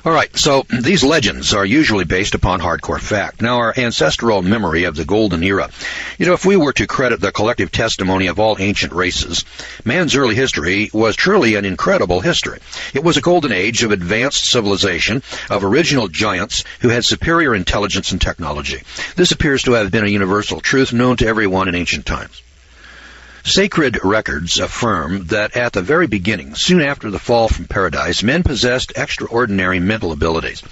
All right, so these legends are usually based upon hardcore fact. Now, our ancestral memory of the Golden Era. If we were to credit the collective testimony of all ancient races, man's early history was truly an incredible history. It was a golden age of advanced civilization, of original giants who had superior intelligence and technology. This appears to have been a universal truth known to everyone in ancient times. Sacred records affirm that at the very beginning, soon after the fall from paradise, men possessed extraordinary mental abilities.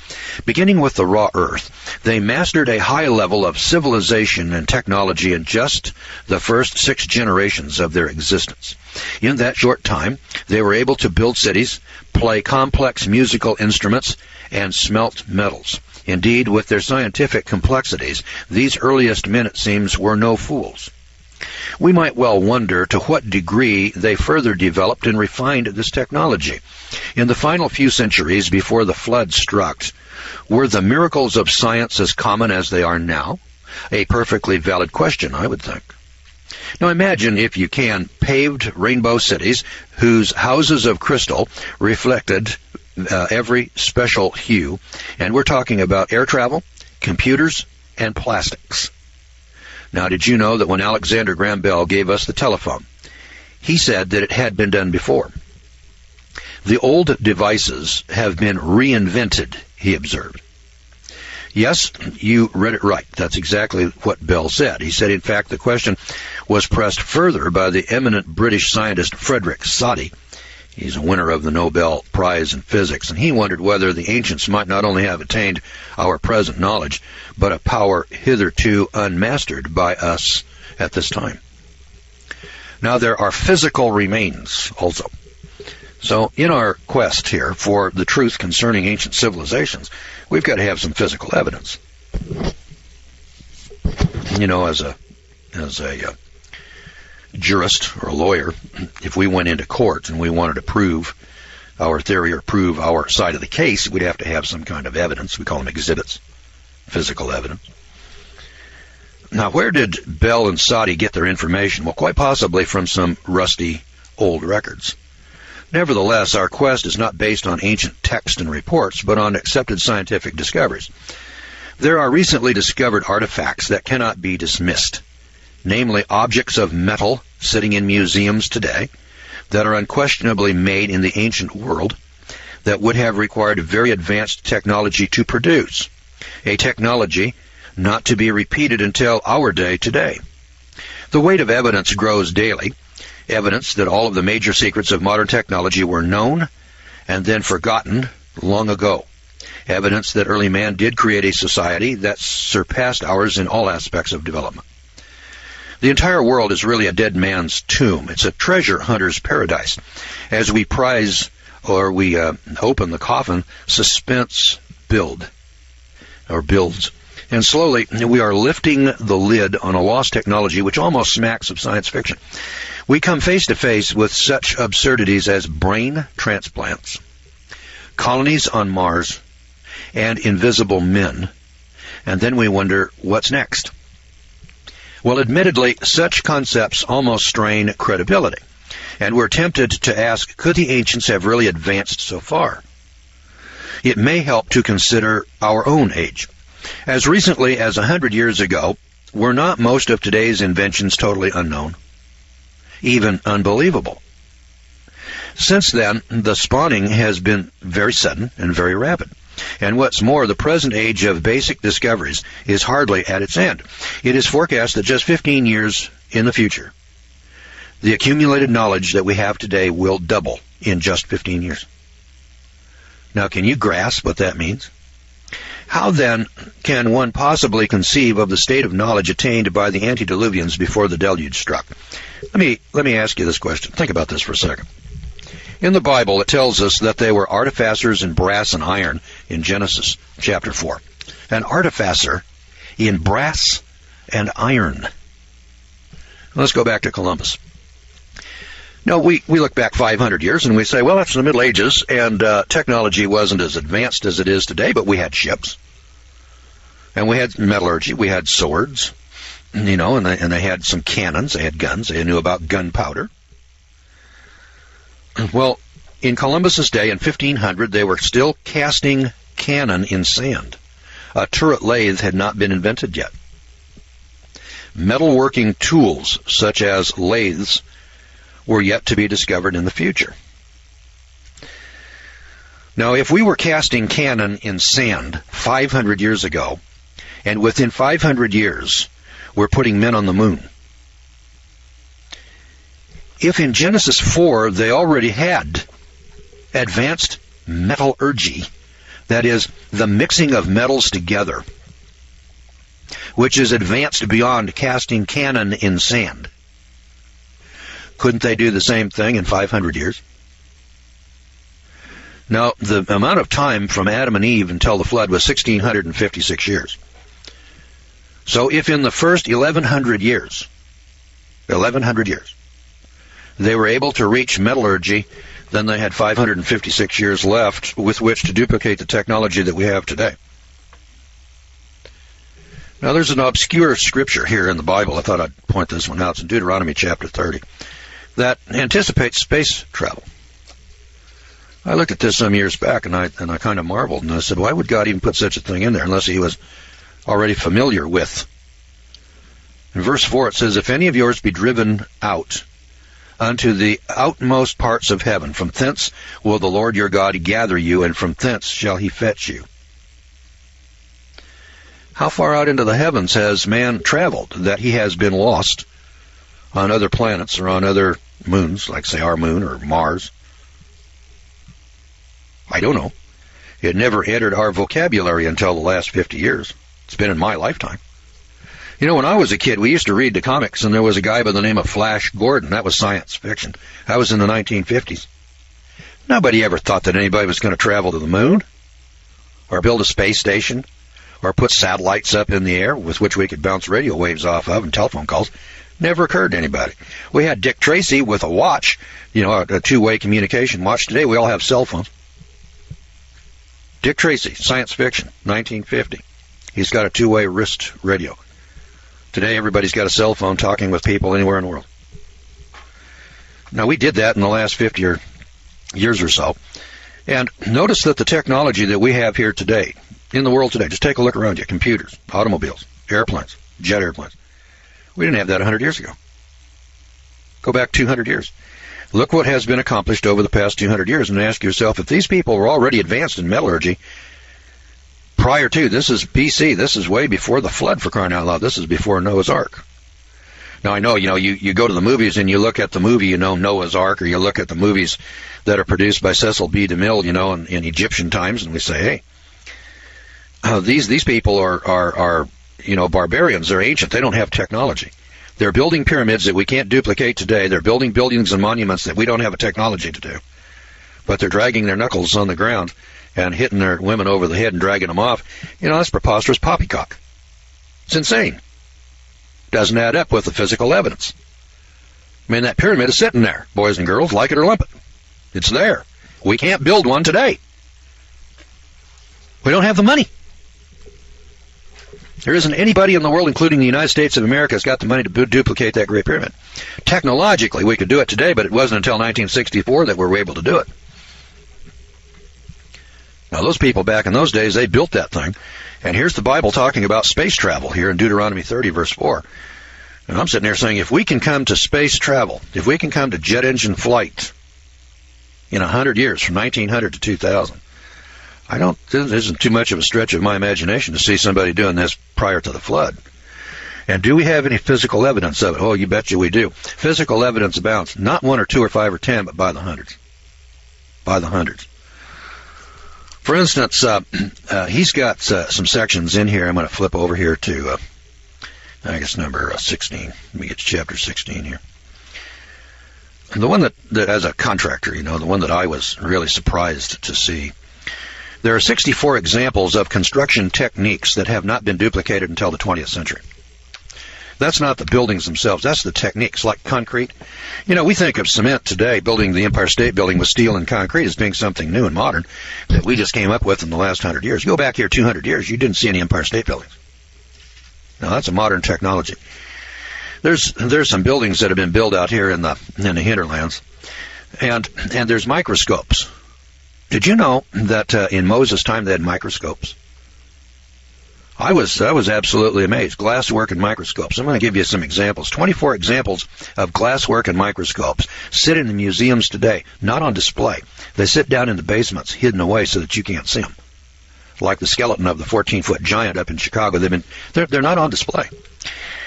Beginning with the raw earth, they mastered a high level of civilization and technology in just the first 6 generations of their existence. In that short time, they were able to build cities, play complex musical instruments, and smelt metals. Indeed, with their scientific complexities, these earliest men, it seems, were no fools. We might well wonder to what degree they further developed and refined this technology. In the final few centuries before the flood struck, were the miracles of science as common as they are now? A perfectly valid question, I would think. Now imagine, if you can, paved rainbow cities whose houses of crystal reflected every special hue, and we're talking about air travel, computers, and plastics. Now, did you know that when Alexander Graham Bell gave us the telephone, he said that it had been done before? The old devices have been reinvented, he observed. Yes, you read it right. That's exactly what Bell said. He said, in fact, the question was pressed further by the eminent British scientist Frederick Soddy. He's a winner of the Nobel Prize in Physics, and he wondered whether the ancients might not only have attained our present knowledge, but a power hitherto unmastered by us at this time. Now, there are physical remains also. So, in our quest here for the truth concerning ancient civilizations, we've got to have some physical evidence. as a jurist or a lawyer, if we went into court and we wanted to prove our theory or prove our side of the case, we'd have to have some kind of evidence. We call them exhibits, physical evidence. Now, where did Bell and Soddy get their information? Well, quite possibly from some rusty old records. Nevertheless, our quest is not based on ancient texts and reports, but on accepted scientific discoveries. There are recently discovered artifacts that cannot be dismissed, namely objects of metal sitting in museums today that are unquestionably made in the ancient world that would have required very advanced technology to produce, a technology not to be repeated until our day today. The weight of evidence grows daily, evidence that all of the major secrets of modern technology were known and then forgotten long ago. Evidence that early man did create a society that surpassed ours in all aspects of development. The entire world is really a dead man's tomb. It's a treasure hunter's paradise. As we prize or we open the coffin, suspense builds. And slowly we are lifting the lid on a lost technology which almost smacks of science fiction. We come face to face with such absurdities as brain transplants, colonies on Mars, and invisible men. And then we wonder, what's next? Well, admittedly, such concepts almost strain credibility. And we're tempted to ask, could the ancients have really advanced so far? It may help to consider our own age. As recently as 100 years ago, were not most of today's inventions totally unknown, even unbelievable? Since then, the spawning has been very sudden and very rapid. And what's more, the present age of basic discoveries is hardly at its end. It is forecast that just 15 years in the future, the accumulated knowledge that we have today will double in just 15 years. Now, can you grasp what that means? How then can one possibly conceive of the state of knowledge attained by the antediluvians before the deluge struck? Let me ask you this question. Think about this for a second. In the Bible, it tells us that they were artificers in brass and iron in Genesis chapter 4. An artificer in brass and iron. Let's go back to Columbus. No, we look back 500 years and we say, well, that's the Middle Ages, and technology wasn't as advanced as it is today, but we had ships. And we had metallurgy, we had swords, and they had some cannons, they had guns, they knew about gunpowder. Well, in Columbus's day, in 1500, they were still casting cannon in sand. A turret lathe had not been invented yet. Metalworking tools, such as lathes, were yet to be discovered in the future. Now, if we were casting cannon in sand 500 years ago, and within 500 years, we're putting men on the moon, if in Genesis 4 they already had advanced metallurgy, that is, the mixing of metals together, which is advanced beyond casting cannon in sand, couldn't they do the same thing in 500 years? Now, the amount of time from Adam and Eve until the flood was 1,656 years. So if in the first 1,100 years, they were able to reach metallurgy, then they had 556 years left with which to duplicate the technology that we have today. Now, there's an obscure scripture here in the Bible. I thought I'd point this one out. It's in Deuteronomy chapter 30, that anticipates space travel. I looked at this some years back, and I kind of marveled, and I said, why would God even put such a thing in there unless he was already familiar with? In verse 4, it says, if any of yours be driven out unto the outmost parts of heaven, from thence will the Lord your God gather you, and from thence shall he fetch you. How far out into the heavens has man traveled that he has been lost on other planets or on other moons, like, say, our moon or Mars? I don't know. It never entered our vocabulary until the last 50 years. It's been in my lifetime. When I was a kid, we used to read the comics, and there was a guy by the name of Flash Gordon. That was science fiction. That was in the 1950s. Nobody ever thought that anybody was going to travel to the moon or build a space station or put satellites up in the air with which we could bounce radio waves off of and telephone calls. Never occurred to anybody. We had Dick Tracy with a watch, a two-way communication watch. Today we all have cell phones. Dick Tracy, science fiction, 1950. He's got a two-way wrist radio. Today everybody's got a cell phone talking with people anywhere in the world. Now we did that in the last 50 years or so. And notice that the technology that we have here today, in the world today, just take a look around you, computers, automobiles, airplanes, jet airplanes. We didn't have that 100 years ago. Go back 200 years. Look what has been accomplished over the past 200 years and ask yourself, if these people were already advanced in metallurgy prior to, this is BC, this is way before the flood, for crying out loud, this is before Noah's Ark. Now I know, you go to the movies and you look at the movie, Noah's Ark, or you look at the movies that are produced by Cecil B. DeMille, in Egyptian times, and we say, hey, these people are barbarians. They're ancient. They don't have technology. They're building pyramids that we can't duplicate today. They're building buildings and monuments that we don't have a technology to do. But they're dragging their knuckles on the ground and hitting their women over the head and dragging them off. That's preposterous poppycock. It's insane. Doesn't add up with the physical evidence. I mean, that pyramid is sitting there, boys and girls, like it or lump it. It's there. We can't build one today. We don't have the money. There isn't anybody in the world, including the United States of America, has got the money to duplicate that Great Pyramid. Technologically, we could do it today, but it wasn't until 1964 that we were able to do it. Now, those people back in those days, they built that thing. And here's the Bible talking about space travel here in Deuteronomy 30, verse 4. And I'm sitting there saying, if we can come to space travel, if we can come to jet engine flight in 100 years, from 1900 to 2000, this isn't too much of a stretch of my imagination to see somebody doing this prior to the flood. And do we have any physical evidence of it? Oh, you betcha we do. Physical evidence abounds. Not 1 or 2 or 5 or 10, but by the hundreds. By the hundreds. For instance, he's got some sections in here. I'm going to flip over here to, I guess, number 16. Let me get to chapter 16 here. And the one that as a contractor, the one that I was really surprised to see. There are 64 examples of construction techniques that have not been duplicated until the 20th century. That's not the buildings themselves. That's the techniques, like concrete. We think of cement today, building the Empire State Building with steel and concrete, as being something new and modern that we just came up with in the last 100 years. You go back here 200 years, you didn't see any Empire State Buildings. Now, that's a modern technology. There's some buildings that have been built out here in the hinterlands, and there's microscopes. Did you know that in Moses' time they had microscopes? I was absolutely amazed. Glasswork and microscopes. I'm going to give you some examples. 24 examples of glasswork and microscopes sit in the museums today, not on display. They sit down in the basements, hidden away so that you can't see them. Like the skeleton of the 14-foot giant up in Chicago. They're not on display.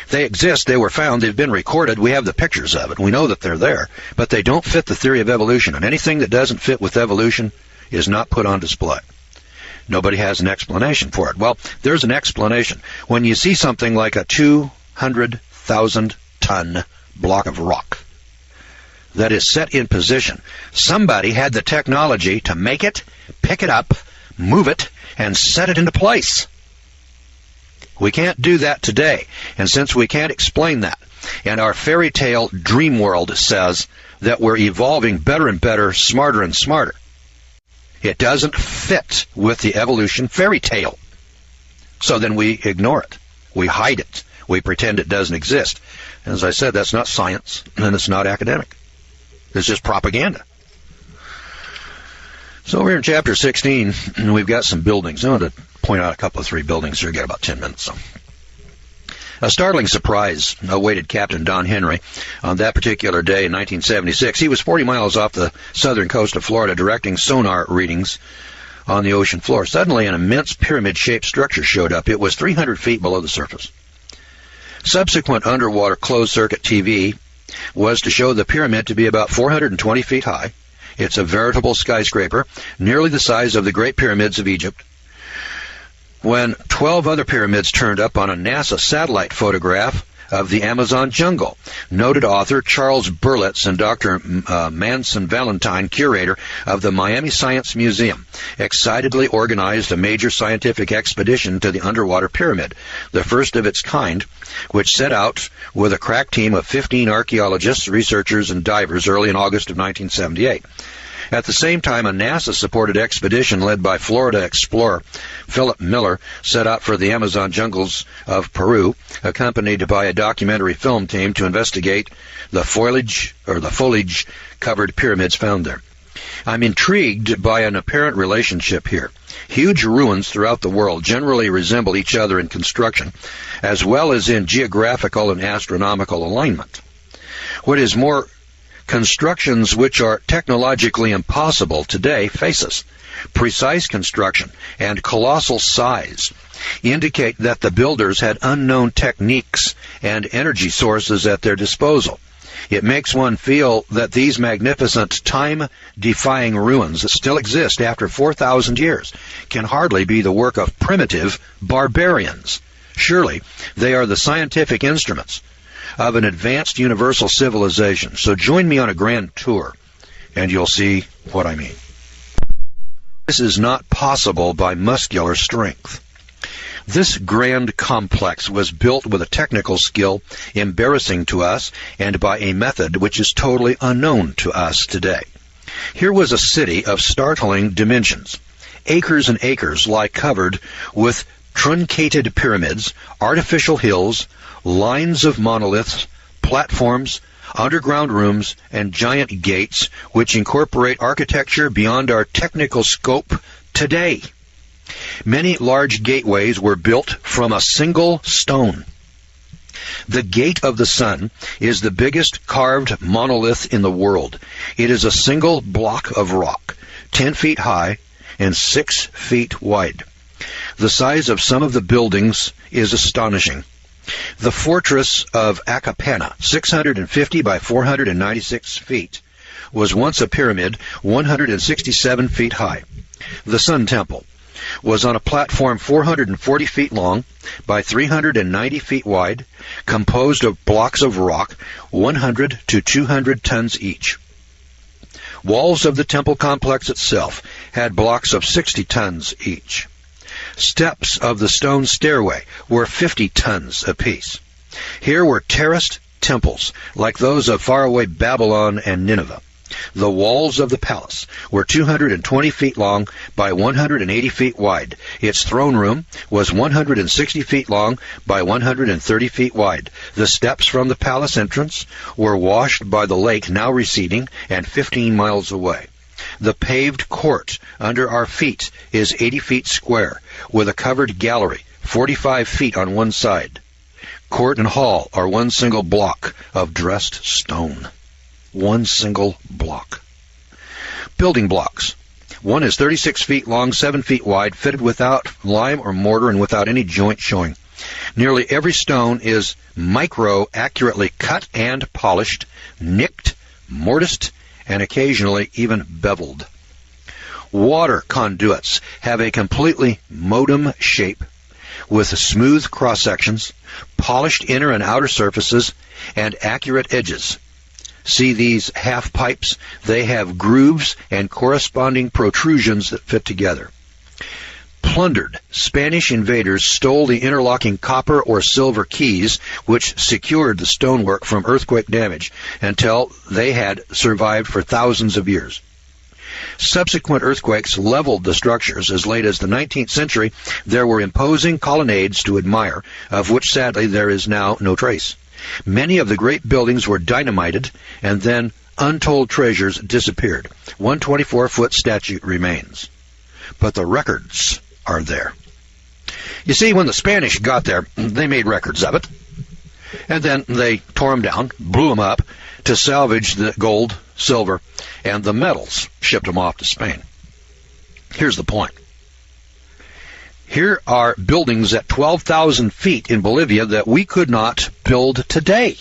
They exist. They were found. They've been recorded. We have the pictures of it. We know that they're there. But they don't fit the theory of evolution. And anything that doesn't fit with evolution is not put on display. Nobody has an explanation for it. Well, there's an explanation. When you see something like a 200,000-ton block of rock that is set in position, somebody had the technology to make it, pick it up, move it, and set it into place. We can't do that today. And since we can't explain that, and our fairy tale dream world says that we're evolving better and better, smarter and smarter, it doesn't fit with the evolution fairy tale. So then we ignore it. We hide it. We pretend it doesn't exist. And as I said, that's not science, and it's not academic. It's just propaganda. So over here in chapter 16, we've got some buildings. I want to point out a couple of 3 buildings here. We've got about 10 minutes. So. A startling surprise awaited Captain Don Henry on that particular day in 1976. He was 40 miles off the southern coast of Florida directing sonar readings on the ocean floor. Suddenly, an immense pyramid-shaped structure showed up. It was 300 feet below the surface. Subsequent underwater closed-circuit TV was to show the pyramid to be about 420 feet high. It's a veritable skyscraper, nearly the size of the Great Pyramids of Egypt. When 12 other pyramids turned up on a NASA satellite photograph of the Amazon jungle. Noted author Charles Berlitz and Dr. Manson Valentine, curator of the Miami Science Museum, excitedly organized a major scientific expedition to the underwater pyramid, the first of its kind, which set out with a crack team of 15 archaeologists, researchers, and divers early in August of 1978. At the same time, a NASA-supported expedition led by Florida explorer Philip Miller set out for the Amazon jungles of Peru, accompanied by a documentary film team to investigate the foliage-covered pyramids found there. I'm intrigued by an apparent relationship here. Huge ruins throughout the world generally resemble each other in construction, as well as in geographical and astronomical alignment. What is more, constructions which are technologically impossible today face us. Precise construction and colossal size indicate that the builders had unknown techniques and energy sources at their disposal. It makes one feel that these magnificent, time-defying ruins that still exist after 4,000 years can hardly be the work of primitive barbarians. Surely they are the scientific instruments of an advanced universal civilization. So join me on a grand tour, and you'll see what I mean. This is not possible by muscular strength. This grand complex was built with a technical skill embarrassing to us and by a method which is totally unknown to us today. Here was a city of startling dimensions. Acres and acres lie covered with truncated pyramids, artificial hills, lines of monoliths, platforms, underground rooms, and giant gates which incorporate architecture beyond our technical scope today. Many large gateways were built from a single stone. The Gate of the Sun is the biggest carved monolith in the world. It is a single block of rock, 10 feet high and 6 feet wide. The size of some of the buildings is astonishing. The fortress of Akapana, 650 by 496 feet, was once a pyramid 167 feet high. The Sun Temple was on a platform 440 feet long by 390 feet wide, composed of blocks of rock 100 to 200 tons each. Walls of the temple complex itself had blocks of 60 tons each. Steps of the stone stairway were 50 tons apiece. Here were terraced temples, like those of faraway Babylon and Nineveh. The walls of the palace were 220 feet long by 180 feet wide. Its throne room was 160 feet long by 130 feet wide. The steps from the palace entrance were washed by the lake now receding and 15 miles away. The paved court under our feet is 80 feet square, with a covered gallery 45 feet on one side. Court and hall are one single block of dressed stone. One single block. Building blocks. One is 36 feet long, 7 feet wide, fitted without lime or mortar and without any joint showing. Nearly every stone is accurately cut and polished, nicked, mortised, and occasionally even beveled. Water conduits have a completely modem shape with smooth cross-sections, polished inner and outer surfaces, and accurate edges. See these half pipes? They have grooves and corresponding protrusions that fit together. Plundered Spanish invaders stole the interlocking copper or silver keys which secured the stonework from earthquake damage until they had survived for thousands of years. Subsequent earthquakes leveled the structures. As late as the 19th century, there were imposing colonnades to admire, of which sadly there is now no trace. Many of the great buildings were dynamited, and then untold treasures disappeared. One 24-foot statue remains. But the records are there. You see, when the Spanish got there, they made records of it. And then they tore them down, blew them up to salvage the gold, silver, and the metals, shipped them off to Spain. Here's the point. Here are buildings at 12,000 feet in Bolivia that we could not build today,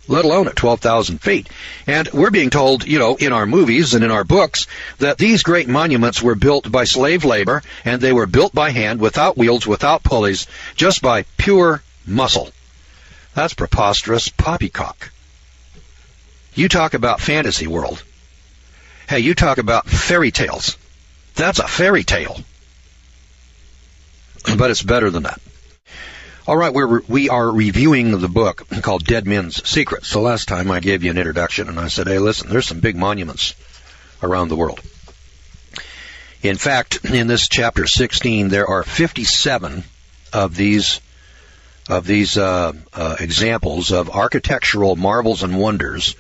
let alone at 12,000 feet. And we're being told, in our movies and in our books, that these great monuments were built by slave labor, and they were built by hand, without wheels, without pulleys, just by pure muscle. That's preposterous poppycock. You talk about fantasy world. Hey, you talk about fairy tales. That's a fairy tale. But it's better than that. All right, we are reviewing the book called Dead Men's Secrets. So last time I gave you an introduction, and I said, hey, listen, there's some big monuments around the world. In fact, in this chapter 16, there are 57 of these examples of architectural marvels and wonders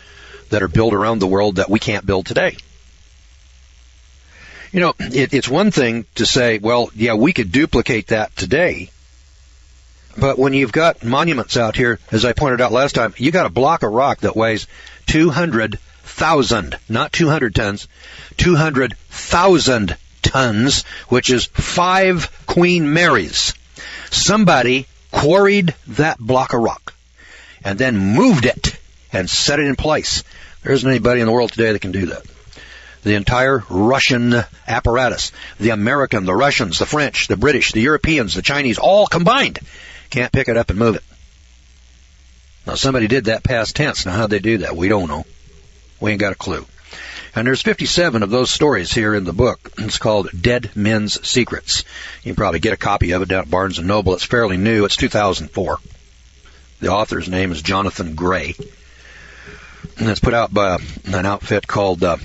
that are built around the world that we can't build today. You know, it's one thing to say, well, yeah, we could duplicate that today. But when you've got monuments out here, as I pointed out last time, you got a block of rock that weighs 200,000, not 200 tons, 200,000 tons, which is 5 Queen Marys. Somebody quarried that block of rock and then moved it and set it in place. There isn't anybody in the world today that can do that. The entire Russian apparatus, the American, the Russians, the French, the British, the Europeans, the Chinese, all combined, can't pick it up and move it. Now, somebody did that past tense. Now, how'd they do that? We don't know. We ain't got a clue. And there's 57 of those stories here in the book. It's called Dead Men's Secrets. You can probably get a copy of it down at Barnes & Noble. It's fairly new. It's 2004. The author's name is Jonathan Gray. And it's put out by an outfit called, kind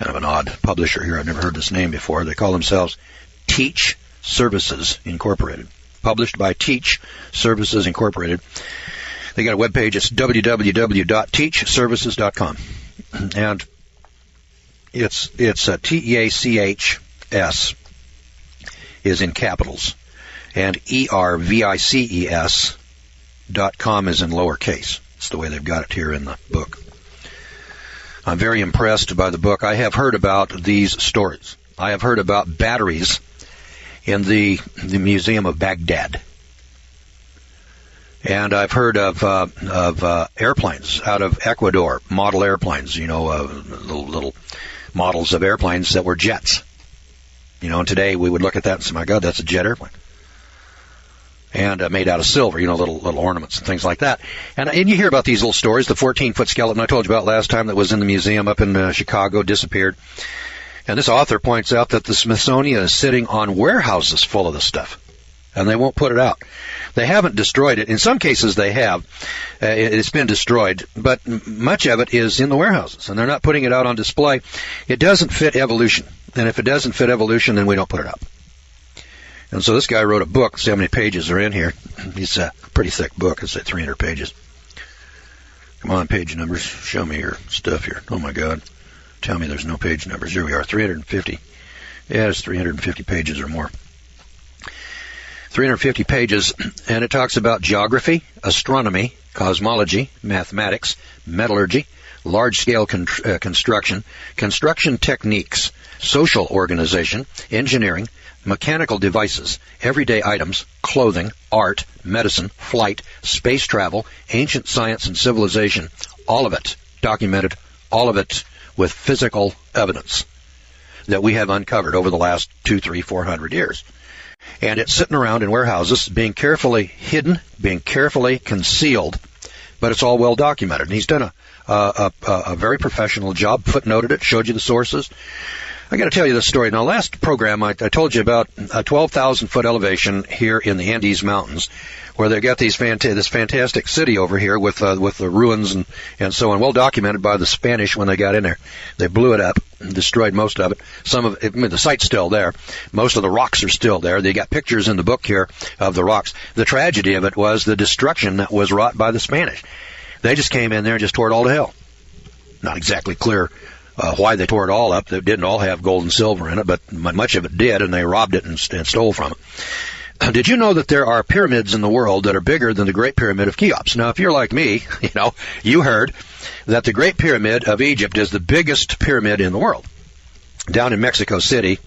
of an odd publisher here. I've never heard this name before. They call themselves Teach Services Incorporated. Published by Teach Services Incorporated. They got a webpage. It's www.teachservices.com. And it's TEACHS is in capitals, and ERVICES.com is in lowercase. It's the way they've got it here in the book. I'm very impressed by the book. I have heard about these stories. I have heard about batteries in the Museum of Baghdad. And I've heard of airplanes out of Ecuador, model airplanes, you know, little models of airplanes that were jets. You know, and today we would look at that and say, my God, that's a jet airplane. And made out of silver, you know, little ornaments and things like that. And you hear about these little stories. The 14-foot skeleton I told you about last time that was in the museum up in Chicago disappeared. And this author points out that the Smithsonian is sitting on warehouses full of this stuff. And they won't put it out. They haven't destroyed it. In some cases they have. It's been destroyed. But much of it is in the warehouses. And they're not putting it out on display. It doesn't fit evolution. And if it doesn't fit evolution, then we don't put it up. And so this guy wrote a book. See how many pages are in here. It's a pretty thick book. It's 300 pages. Come on, page numbers. Show me your stuff here. Oh, my God. Tell me there's no page numbers. Here we are, 350. Yeah, it's 350 pages or more. 350 pages, and it talks about geography, astronomy, cosmology, mathematics, metallurgy, large-scale construction, construction techniques, social organization, engineering, mechanical devices, everyday items, clothing, art, medicine, flight, space travel, ancient science and civilization, all of it documented, all of it with physical evidence that we have uncovered over the last 200, 300, 400 years. And it's sitting around in warehouses, being carefully hidden, being carefully concealed, but it's all well documented. And he's done a very professional job, footnoted it, showed you the sources. I got to tell you this story. Now, last program I told you about a 12,000-foot elevation here in the Andes Mountains, where they got this fantastic city over here with the ruins and so on, well documented by the Spanish when they got in there. They blew it up and destroyed most of it. Some of it, I mean, the site's still there. Most of the rocks are still there. They got pictures in the book here of the rocks. The tragedy of it was the destruction that was wrought by the Spanish. They just came in there and just tore it all to hell. Not exactly clear why they tore it all up. It didn't all have gold and silver in it, but much of it did, and they robbed it and stole from it. Did you know that there are pyramids in the world that are bigger than the Great Pyramid of Cheops? Now, if you're like me, you heard that the Great Pyramid of Egypt is the biggest pyramid in the world. Down in Mexico City,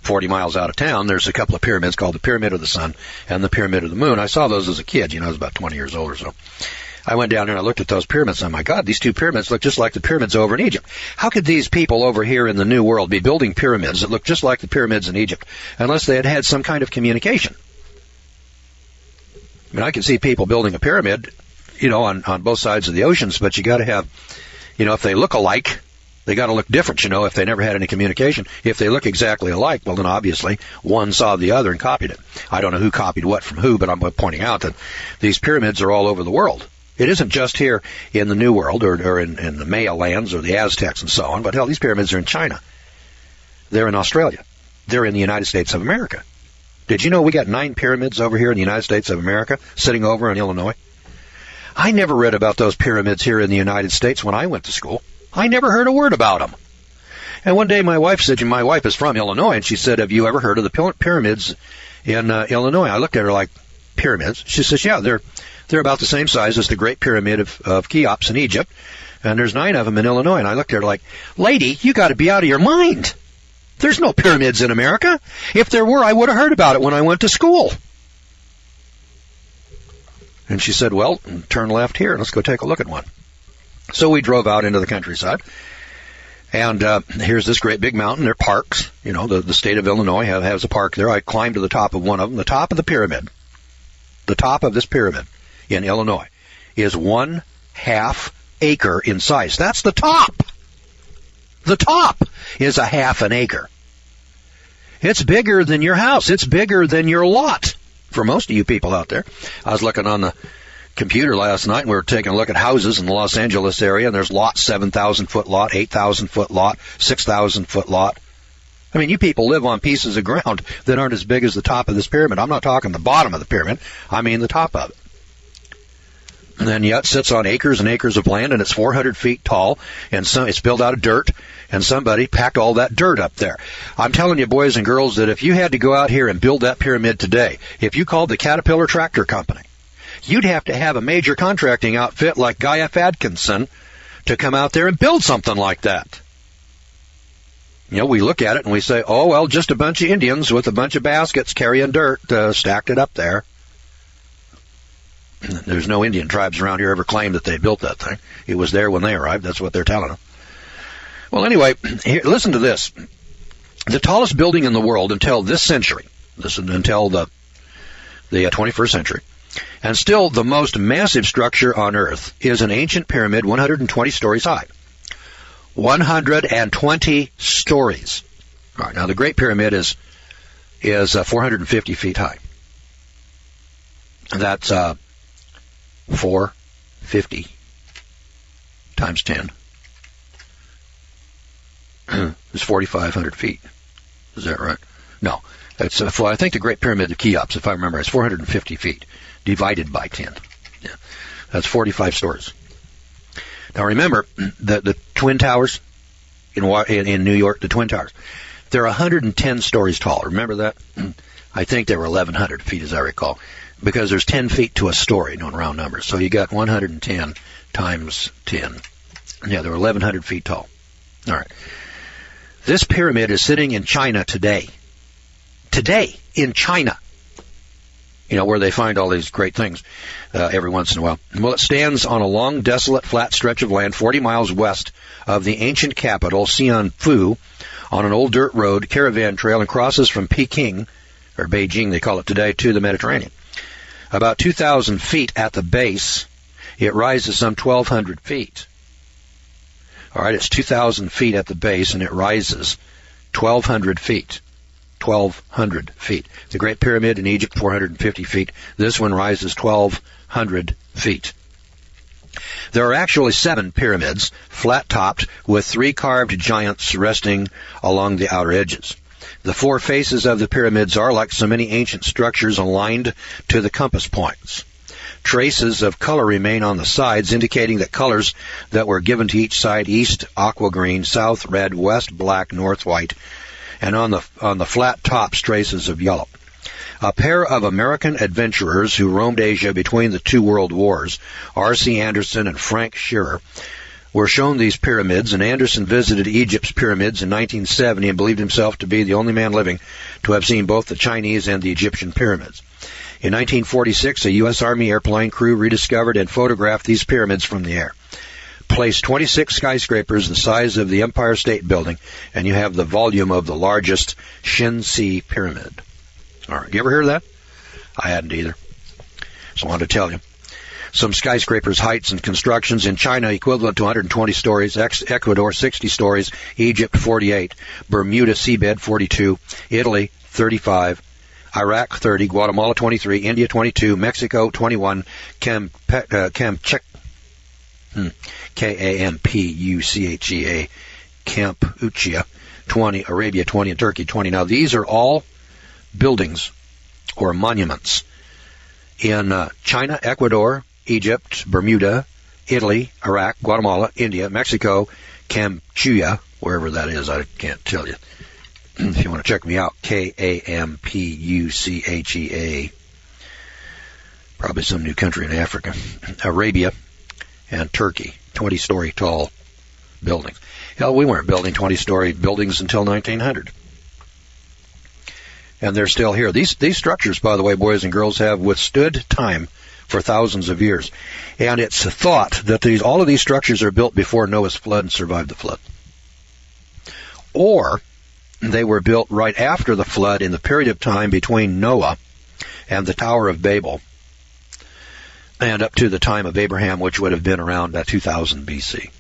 40 miles out of town, there's a couple of pyramids called the Pyramid of the Sun and the Pyramid of the Moon. I saw those as a kid. I was about 20 years old or so. I went down there and I looked at those pyramids, and oh my God, these two pyramids look just like the pyramids over in Egypt. How could these people over here in the New World be building pyramids that look just like the pyramids in Egypt unless they had had some kind of communication? I mean, I can see people building a pyramid, on both sides of the oceans, but you got to have, if they look alike, they got to look different, if they never had any communication. If they look exactly alike, well, then obviously one saw the other and copied it. I don't know who copied what from who, but I'm pointing out that these pyramids are all over the world. It isn't just here in the New World or in the Maya lands or the Aztecs and so on, but hell, these pyramids are in China. They're in Australia. They're in the United States of America. Did you know we got 9 pyramids over here in the United States of America, sitting over in Illinois? I never read about those pyramids here in the United States when I went to school. I never heard a word about them. And one day my wife is from Illinois, and she said, have you ever heard of the pyramids in Illinois? I looked at her like, pyramids? She says, yeah, they're about the same size as the Great Pyramid of Cheops in Egypt, and there's 9 of them in Illinois. And I looked at her like, lady, you got to be out of your mind. There's no pyramids in America. If there were, I would have heard about it when I went to school. And she said, well, turn left here. Let's go take a look at one. So we drove out into the countryside, and here's this great big mountain. There are parks. The state of Illinois has a park there. I climbed to the top of one of them. The top of the pyramid, the top of this pyramid in Illinois, is 1/2 acre in size. That's the top. The top is 1/2 acre. It's bigger than your house. It's bigger than your lot for most of you people out there. I was looking on the computer last night, and we were taking a look at houses in the Los Angeles area, and there's lots, 7,000-foot lot, 8,000-foot lot, 6,000-foot lot. I mean, you people live on pieces of ground that aren't as big as the top of this pyramid. I'm not talking the bottom of the pyramid. I mean the top of it. And then, it sits on acres and acres of land, and it's 400 feet tall, and it's built out of dirt, and somebody packed all that dirt up there. I'm telling you, boys and girls, that if you had to go out here and build that pyramid today, if you called the Caterpillar Tractor Company, you'd have to have a major contracting outfit like Guy F. Atkinson to come out there and build something like that. We look at it and we say, oh, well, just a bunch of Indians with a bunch of baskets carrying dirt stacked it up there. There's no Indian tribes around here ever claimed that they built that thing. It was there when they arrived. That's what they're telling them. Well, anyway, listen to this. The tallest building in the world until this century, until the 21st century, and still the most massive structure on Earth, is an ancient pyramid 120 stories high. 120 stories. All right, now the Great Pyramid is 450 feet high. That's 450 times 10 is 4,500 feet. Is that right? No. That's I think the Great Pyramid of Cheops, if I remember, is 450 feet divided by 10. Yeah, that's 45 stories. Now remember, the Twin Towers in New York, the Twin Towers, they're 110 stories tall. Remember that? I think they were 1,100 feet, as I recall, because there's 10 feet to a story, in round numbers. So you got 110 times 10. Yeah, they were 1,100 feet tall. All right. This pyramid is sitting in China today. Today, in China. Where they find all these great things every once in a while. Well, it stands on a long, desolate, flat stretch of land 40 miles west of the ancient capital, Xianfu, on an old dirt road caravan trail, and crosses from Peking, or Beijing they call it today, to the Mediterranean. About 2,000 feet at the base, it rises some 1,200 feet. All right, it's 2,000 feet at the base, and it rises 1,200 feet. 1,200 feet. The Great Pyramid in Egypt, 450 feet. This one rises 1,200 feet. There are actually 7 pyramids, flat-topped, with 3 carved giants resting along the outer edges. The 4 faces of the pyramids are, like so many ancient structures, aligned to the compass points. Traces of color remain on the sides, indicating that colors that were given to each side: east, aqua green; south, red; west, black; north, white; and on the flat tops, traces of yellow. A pair of American adventurers who roamed Asia between the 2 world wars, R.C. Anderson and Frank Shearer, were shown these pyramids, and Anderson visited Egypt's pyramids in 1970 and believed himself to be the only man living to have seen both the Chinese and the Egyptian pyramids. In 1946, a U.S. Army airplane crew rediscovered and photographed these pyramids from the air. Place 26 skyscrapers the size of the Empire State Building, and you have the volume of the largest Shensi pyramid. All right, you ever hear of that? I hadn't either. So I wanted to tell you. Some skyscrapers, heights, and constructions in China equivalent to 120 stories, Ecuador 60 stories, Egypt 48, Bermuda seabed 42, Italy 35, Iraq 30, Guatemala 23, India 22, Mexico 21, Kampuchea, Kampuchea 20, Arabia 20, and Turkey 20. Now these are all buildings or monuments in China, Ecuador, Egypt, Bermuda, Italy, Iraq, Guatemala, India, Mexico, Kampuchea, wherever that is, I can't tell you. If you want to check me out, Kampuchea, probably some new country in Africa, Arabia, and Turkey, 20-story tall buildings. Hell, we weren't building 20-story buildings until 1900. And they're still here. These structures, by the way, boys and girls, have withstood time for thousands of years. And it's thought that all of these structures are built before Noah's flood and survived the flood. Or they were built right after the flood in the period of time between Noah and the Tower of Babel and up to the time of Abraham, which would have been around 2000 BC.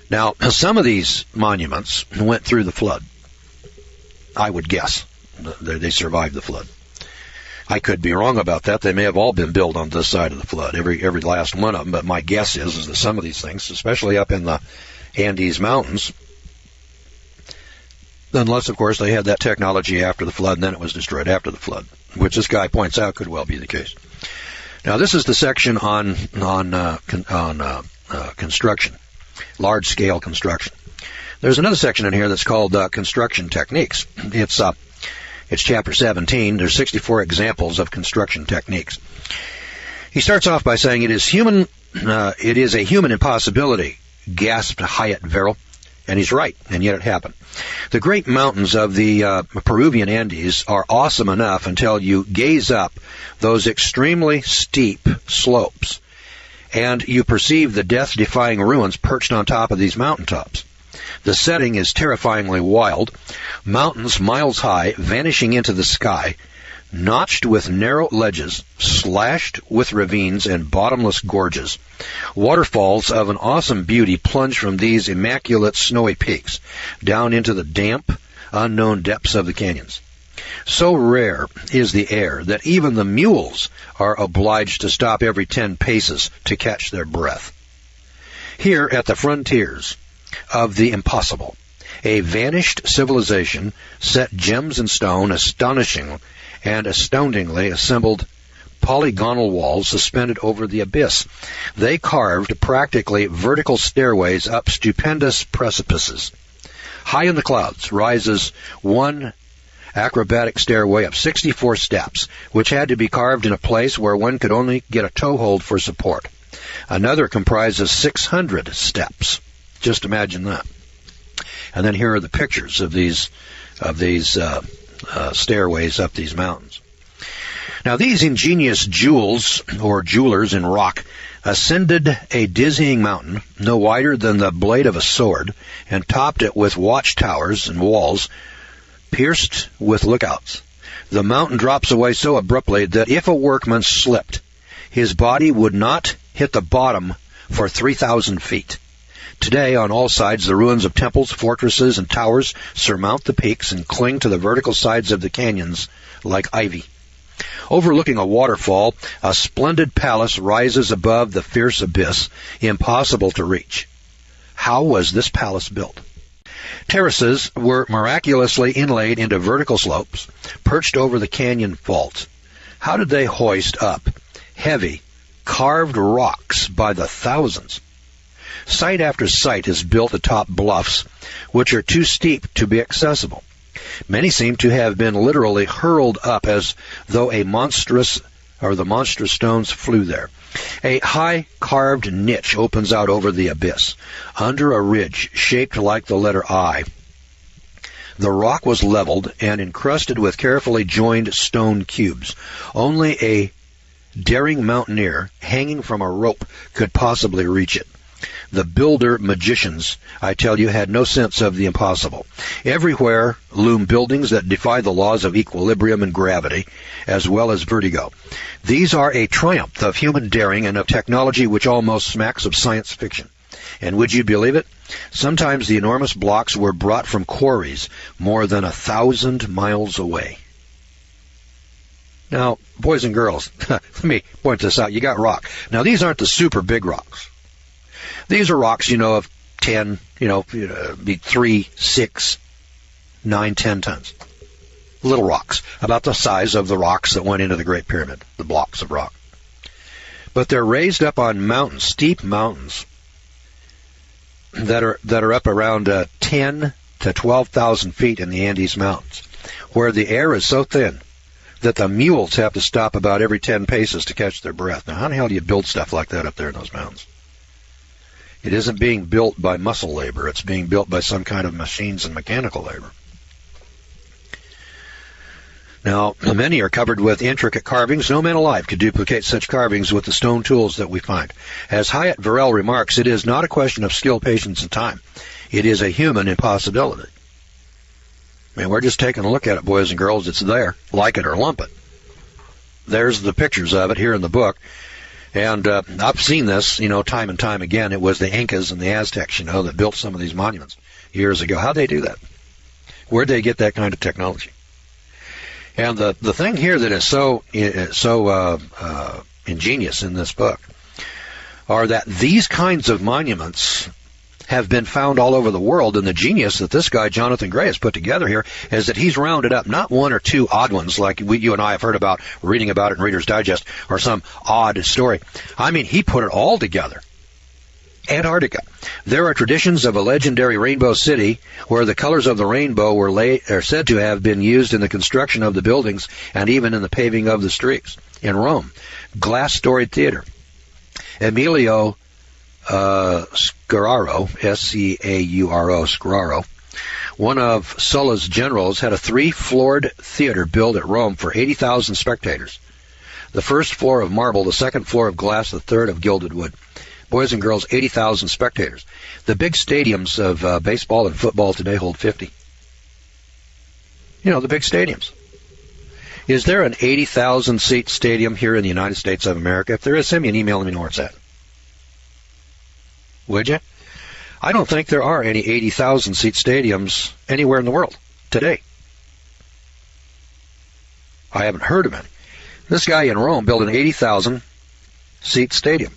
Now, some of these monuments went through the flood, I would guess. They survived the flood. I could be wrong about that. They may have all been built on this side of the flood, every last one of them. But my guess is that some of these things, especially up in the Andes Mountains, unless, of course, they had that technology after the flood and then it was destroyed after the flood, which this guy points out could well be the case. Now, this is the section on construction, large-scale construction. There's another section in here that's called construction techniques. It's chapter 17. There's 64 examples of construction techniques. He starts off by saying, it is a human impossibility, gasped Hyatt Verrill. And he's right, and yet it happened. The great mountains of the Peruvian Andes are awesome enough until you gaze up those extremely steep slopes, and you perceive the death-defying ruins perched on top of these mountaintops. The setting is terrifyingly wild, mountains miles high, vanishing into the sky, notched with narrow ledges, slashed with ravines and bottomless gorges. Waterfalls of an awesome beauty plunge from these immaculate snowy peaks down into the damp, unknown depths of the canyons. So rare is the air that even the mules are obliged to stop every 10 paces to catch their breath. Here at the frontiers of the impossible, a vanished civilization set gems in stone, astonishingly assembled polygonal walls suspended over the abyss. They carved practically vertical stairways up stupendous precipices. High in the clouds rises one acrobatic stairway of 64 steps, which had to be carved in a place where one could only get a toehold for support. Another comprises 600 steps. Just imagine that. And then here are the pictures of these stairways up these mountains. Now, these ingenious jewels, or jewelers in rock, ascended a dizzying mountain no wider than the blade of a sword, and topped it with watchtowers and walls pierced with lookouts. The mountain drops away so abruptly that if a workman slipped, his body would not hit the bottom for 3,000 feet. Today, on all sides, the ruins of temples, fortresses, and towers surmount the peaks and cling to the vertical sides of the canyons like ivy. Overlooking a waterfall, a splendid palace rises above the fierce abyss, impossible to reach. How was this palace built? Terraces were miraculously inlaid into vertical slopes, perched over the canyon faults. How did they hoist up heavy, carved rocks by the thousands? Site after site is built atop bluffs, which are too steep to be accessible. Many seem to have been literally hurled up as though the monstrous stones flew there. A high carved niche opens out over the abyss, under a ridge shaped like the letter I. The rock was leveled and encrusted with carefully joined stone cubes. Only a daring mountaineer hanging from a rope could possibly reach it. The builder magicians, I tell you, had no sense of the impossible. Everywhere loom buildings that defy the laws of equilibrium and gravity, as well as vertigo. These are a triumph of human daring and of technology which almost smacks of science fiction. And would you believe it? Sometimes the enormous blocks were brought from quarries more than 1,000 miles away. Now, boys and girls, let me point this out. You got rock. Now, these aren't the super big rocks. These are rocks, of 10, be 3, 6, 9, 10 tons. Little rocks, about the size of the rocks that went into the Great Pyramid, the blocks of rock. But they're raised up on mountains, steep mountains, that are up around 10 to 12,000 feet in the Andes Mountains, where the air is so thin that the mules have to stop about every 10 paces to catch their breath. Now, how the hell do you build stuff like that up there in those mountains? It isn't being built by muscle labor. It's being built by some kind of machines and mechanical labor. Now, many are covered with intricate carvings. No man alive could duplicate such carvings with the stone tools that we find. As Hyatt Verrell remarks, it is not a question of skill, patience, and time. It is a human impossibility. I mean, we're just taking a look at it, boys and girls. It's there. Like it or lump it. There's the pictures of it here in the book. And I've seen this, time and time again. It was the Incas and the Aztecs, that built some of these monuments years ago. How'd they do that? Where'd they get that kind of technology? And the thing here that is so ingenious in this book are that these kinds of monuments have been found all over the world, and the genius that this guy, Jonathan Gray, has put together here is that he's rounded up not one or two odd ones like you and I have heard about, reading about it in Reader's Digest, or some odd story. I mean, he put it all together. Antarctica. There are traditions of a legendary rainbow city where the colors of the rainbow are said to have been used in the construction of the buildings and even in the paving of the streets. In Rome, glass-storied theater. Emilio Scararo, S-C-A-U-R-O, Scararo, one of Sulla's generals, had a 3-floored theater built at Rome for 80,000 spectators. The first floor of marble, the second floor of glass, the third of gilded wood. Boys and girls, 80,000 spectators. The big stadiums of baseball and football today hold 50. The big stadiums. Is there an 80,000-seat stadium here in the United States of America? If there is, send me an email and let me know where it's at. Would you? I don't think there are any 80,000-seat stadiums anywhere in the world today. I haven't heard of any. This guy in Rome built an 80,000-seat stadium.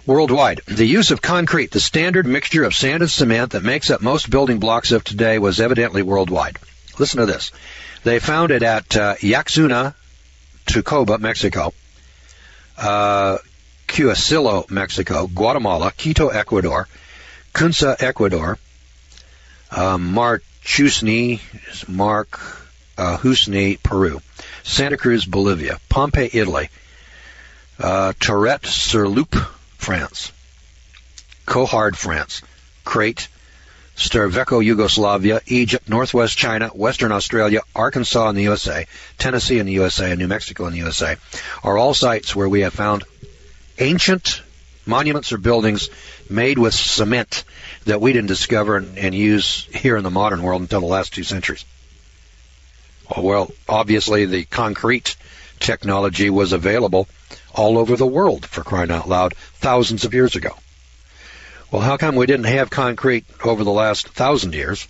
Worldwide, the use of concrete, the standard mixture of sand and cement that makes up most building blocks of today, was evidently worldwide. Listen to this. They found it at Yaxuna, Tucoba, Mexico, Cuauhcillo, Mexico, Guatemala, Quito, Ecuador, Cunza, Ecuador, Marchusni, Peru, Santa Cruz, Bolivia, Pompeii, Italy, Tourette-sur-Loup, France, Cohard, France, Crete, Sterveco, Yugoslavia, Egypt, Northwest China, Western Australia, Arkansas in the USA, Tennessee in the USA, and New Mexico in the USA are all sites where we have found ancient monuments or buildings made with cement that we didn't discover and use here in the modern world until the last 2 centuries. Well, obviously the concrete technology was available all over the world, for crying out loud, thousands of years ago. Well, how come we didn't have concrete over the last 1,000 years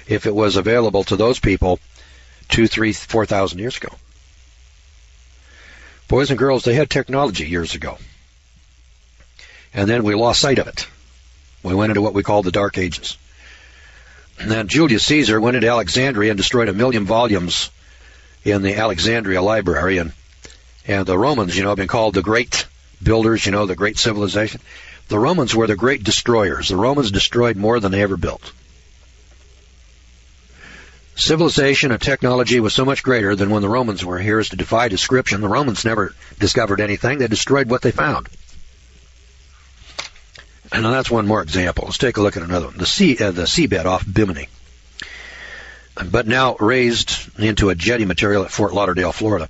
if it was available to those people 2,000, 3,000, 4,000 years ago? Boys and girls, they had technology years ago. And then we lost sight of it. We went into what we call the Dark Ages. And then Julius Caesar went into Alexandria and destroyed 1 million volumes in the Alexandria Library. And the Romans, have been called the great builders, the great civilization. The Romans were the great destroyers. The Romans destroyed more than they ever built. Civilization and technology was so much greater than when the Romans were here as to defy description. The Romans never discovered anything. They destroyed what they found. And that's one more example. Let's take a look at another one. The seabed off Bimini, but now raised into a jetty material at Fort Lauderdale, Florida.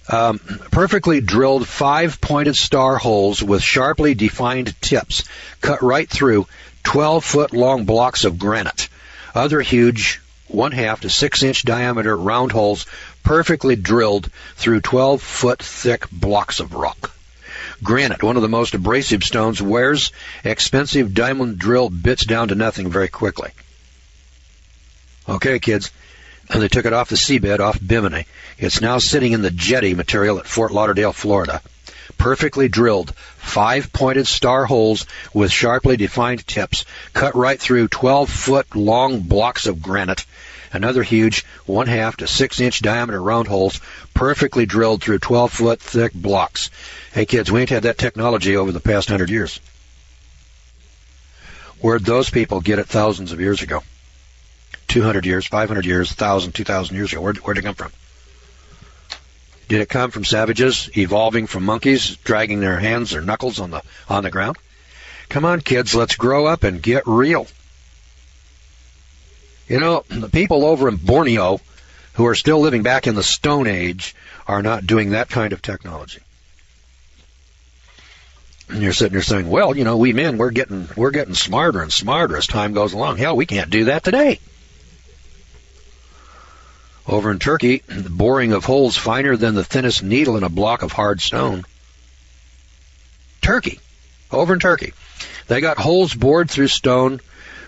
Perfectly drilled 5-pointed star holes with sharply defined tips cut right through 12-foot-long blocks of granite. Other huge 1/2 to 6-inch diameter round holes perfectly drilled through 12-foot thick blocks of rock. Granite, one of the most abrasive stones, wears expensive diamond drill bits down to nothing very quickly. Okay, kids. And they took it off the seabed off Bimini. It's now sitting in the jetty material at Fort Lauderdale, Florida. Perfectly drilled, 5-pointed star holes with sharply defined tips, cut right through 12-foot-long blocks of granite. Another huge 1/2 to 6-inch diameter round holes, perfectly drilled through 12-foot thick blocks. Hey, kids, we ain't had that technology over the past 100 years. Where'd those people get it thousands of years ago? 200 years, 500 years, 1,000, 2,000 years ago. Where'd it come from? Did it come from savages evolving from monkeys, dragging their hands or knuckles on the ground? Come on, kids, let's grow up and get real. You know, the people over in Borneo who are still living back in the Stone Age are not doing that kind of technology. And you're sitting there saying, well, you know, we men, we're getting smarter and smarter as time goes along. Hell, we can't do that today. Over in Turkey, the boring of holes finer than the thinnest needle in a block of hard stone. Turkey. Over in Turkey. They got holes bored through stone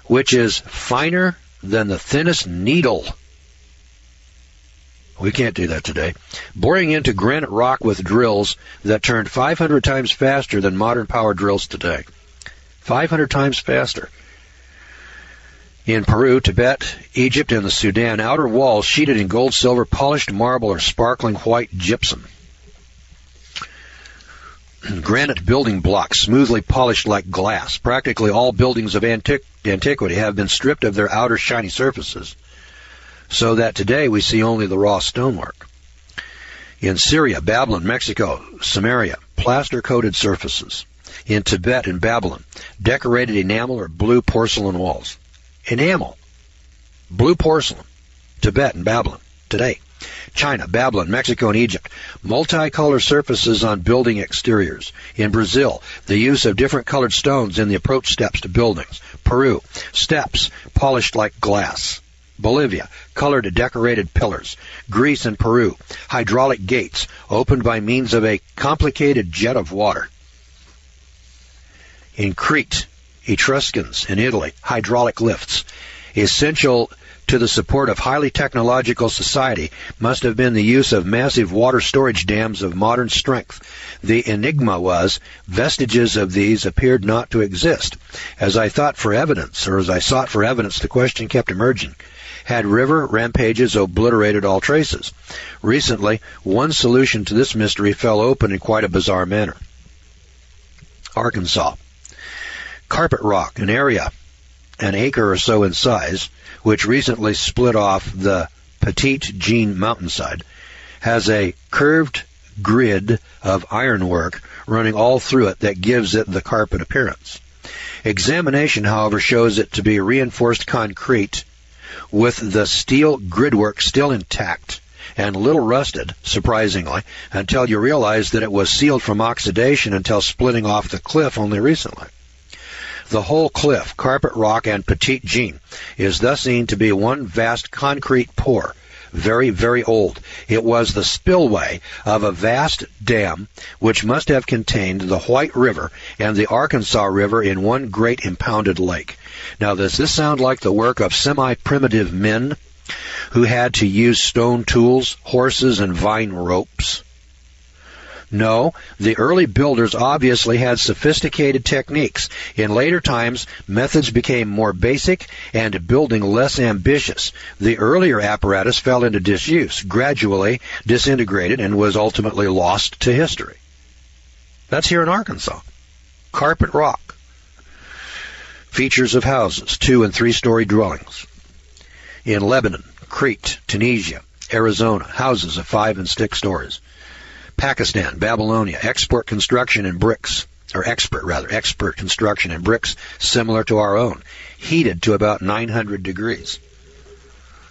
which is finer than the thinnest needle. We can't do that today. Boring into granite rock with drills that turned 500 times faster than modern power drills today. 500 times faster. In Peru, Tibet, Egypt, and the Sudan, outer walls sheeted in gold, silver, polished marble, or sparkling white gypsum. Granite building blocks, smoothly polished like glass. Practically all buildings of antiquity have been stripped of their outer shiny surfaces, so that today we see only the raw stonework. In Syria, Babylon, Mexico, Samaria, plaster-coated surfaces. In Tibet and Babylon, decorated enamel or blue porcelain walls. Enamel, blue porcelain, Tibet and Babylon, today. China, Babylon, Mexico, and Egypt, multicolor surfaces on building exteriors. In Brazil, the use of different colored stones in the approach steps to buildings. Peru, steps polished like glass. Bolivia, colored decorated pillars. Greece and Peru, hydraulic gates opened by means of a complicated jet of water. In Crete, Etruscans in Italy, hydraulic lifts. Essential to the support of highly technological society must have been the use of massive water storage dams of modern strength. The enigma was, vestiges of these appeared not to exist. As I sought for evidence, the question kept emerging. Had river rampages obliterated all traces? Recently, one solution to this mystery fell open in quite a bizarre manner. Arkansas. Carpet rock, an area an acre or so in size, which recently split off the Petite Jean mountainside, has a curved grid of ironwork running all through it that gives it the carpet appearance. Examination, however, shows it to be reinforced concrete with the steel gridwork still intact and little rusted, surprisingly, until you realize that it was sealed from oxidation until splitting off the cliff only recently. The whole cliff, Carpet Rock and Petite Jean, is thus seen to be one vast concrete pour, very, very old. It was the spillway of a vast dam which must have contained the White River and the Arkansas River in one great impounded lake. Now, does this sound like the work of semi-primitive men who had to use stone tools, horses, and vine ropes? No, the early builders obviously had sophisticated techniques. In later times, methods became more basic and building less ambitious. The earlier apparatus fell into disuse, gradually disintegrated, and was ultimately lost to history. That's here in Arkansas. Carpet Rock. Features of houses, 2- and 3-story dwellings. In Lebanon, Crete, Tunisia, Arizona, houses of 5 and 6 stories. Pakistan, Babylonia, expert construction in bricks, expert construction in bricks similar to our own, heated to about 900 degrees.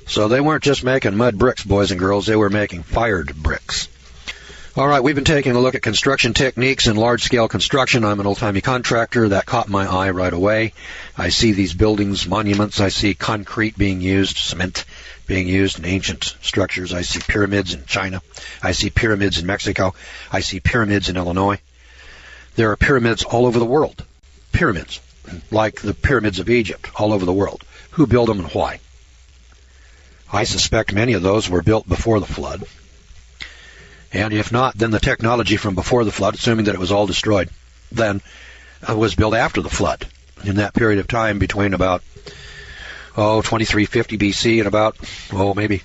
So they weren't just making mud bricks, boys and girls, they were making fired bricks. All right, we've been taking a look at construction techniques in large-scale construction. I'm an old-timey contractor. That caught my eye right away. I see these buildings, monuments. I see concrete being used, cement being used in ancient structures. I see pyramids in China. I see pyramids in Mexico. I see pyramids in Illinois. There are pyramids all over the world. Pyramids, like the pyramids of Egypt, all over the world. Who built them and why? I suspect many of those were built before the flood. And if not, then the technology from before the flood, assuming that it was all destroyed, then was built after the flood, in that period of time between about, 2350 BC and about, maybe,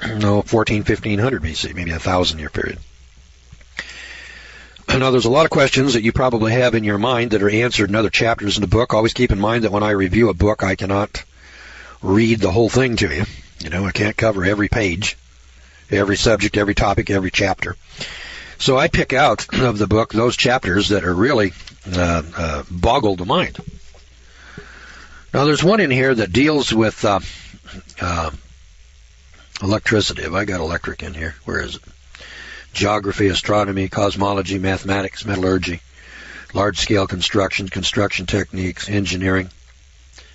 1500 BC, maybe a 1,000-year period. Now, there's a lot of questions that you probably have in your mind that are answered in other chapters in the book. Always keep in mind that when I review a book, I cannot read the whole thing to you. I can't cover every page, every subject, every topic, every chapter. So I pick out of the book those chapters that are really boggle the mind. Now, there's one in here that deals with electricity. Have I got electric in here? Where is it? Geography, astronomy, cosmology, mathematics, metallurgy, large-scale construction, construction techniques, engineering,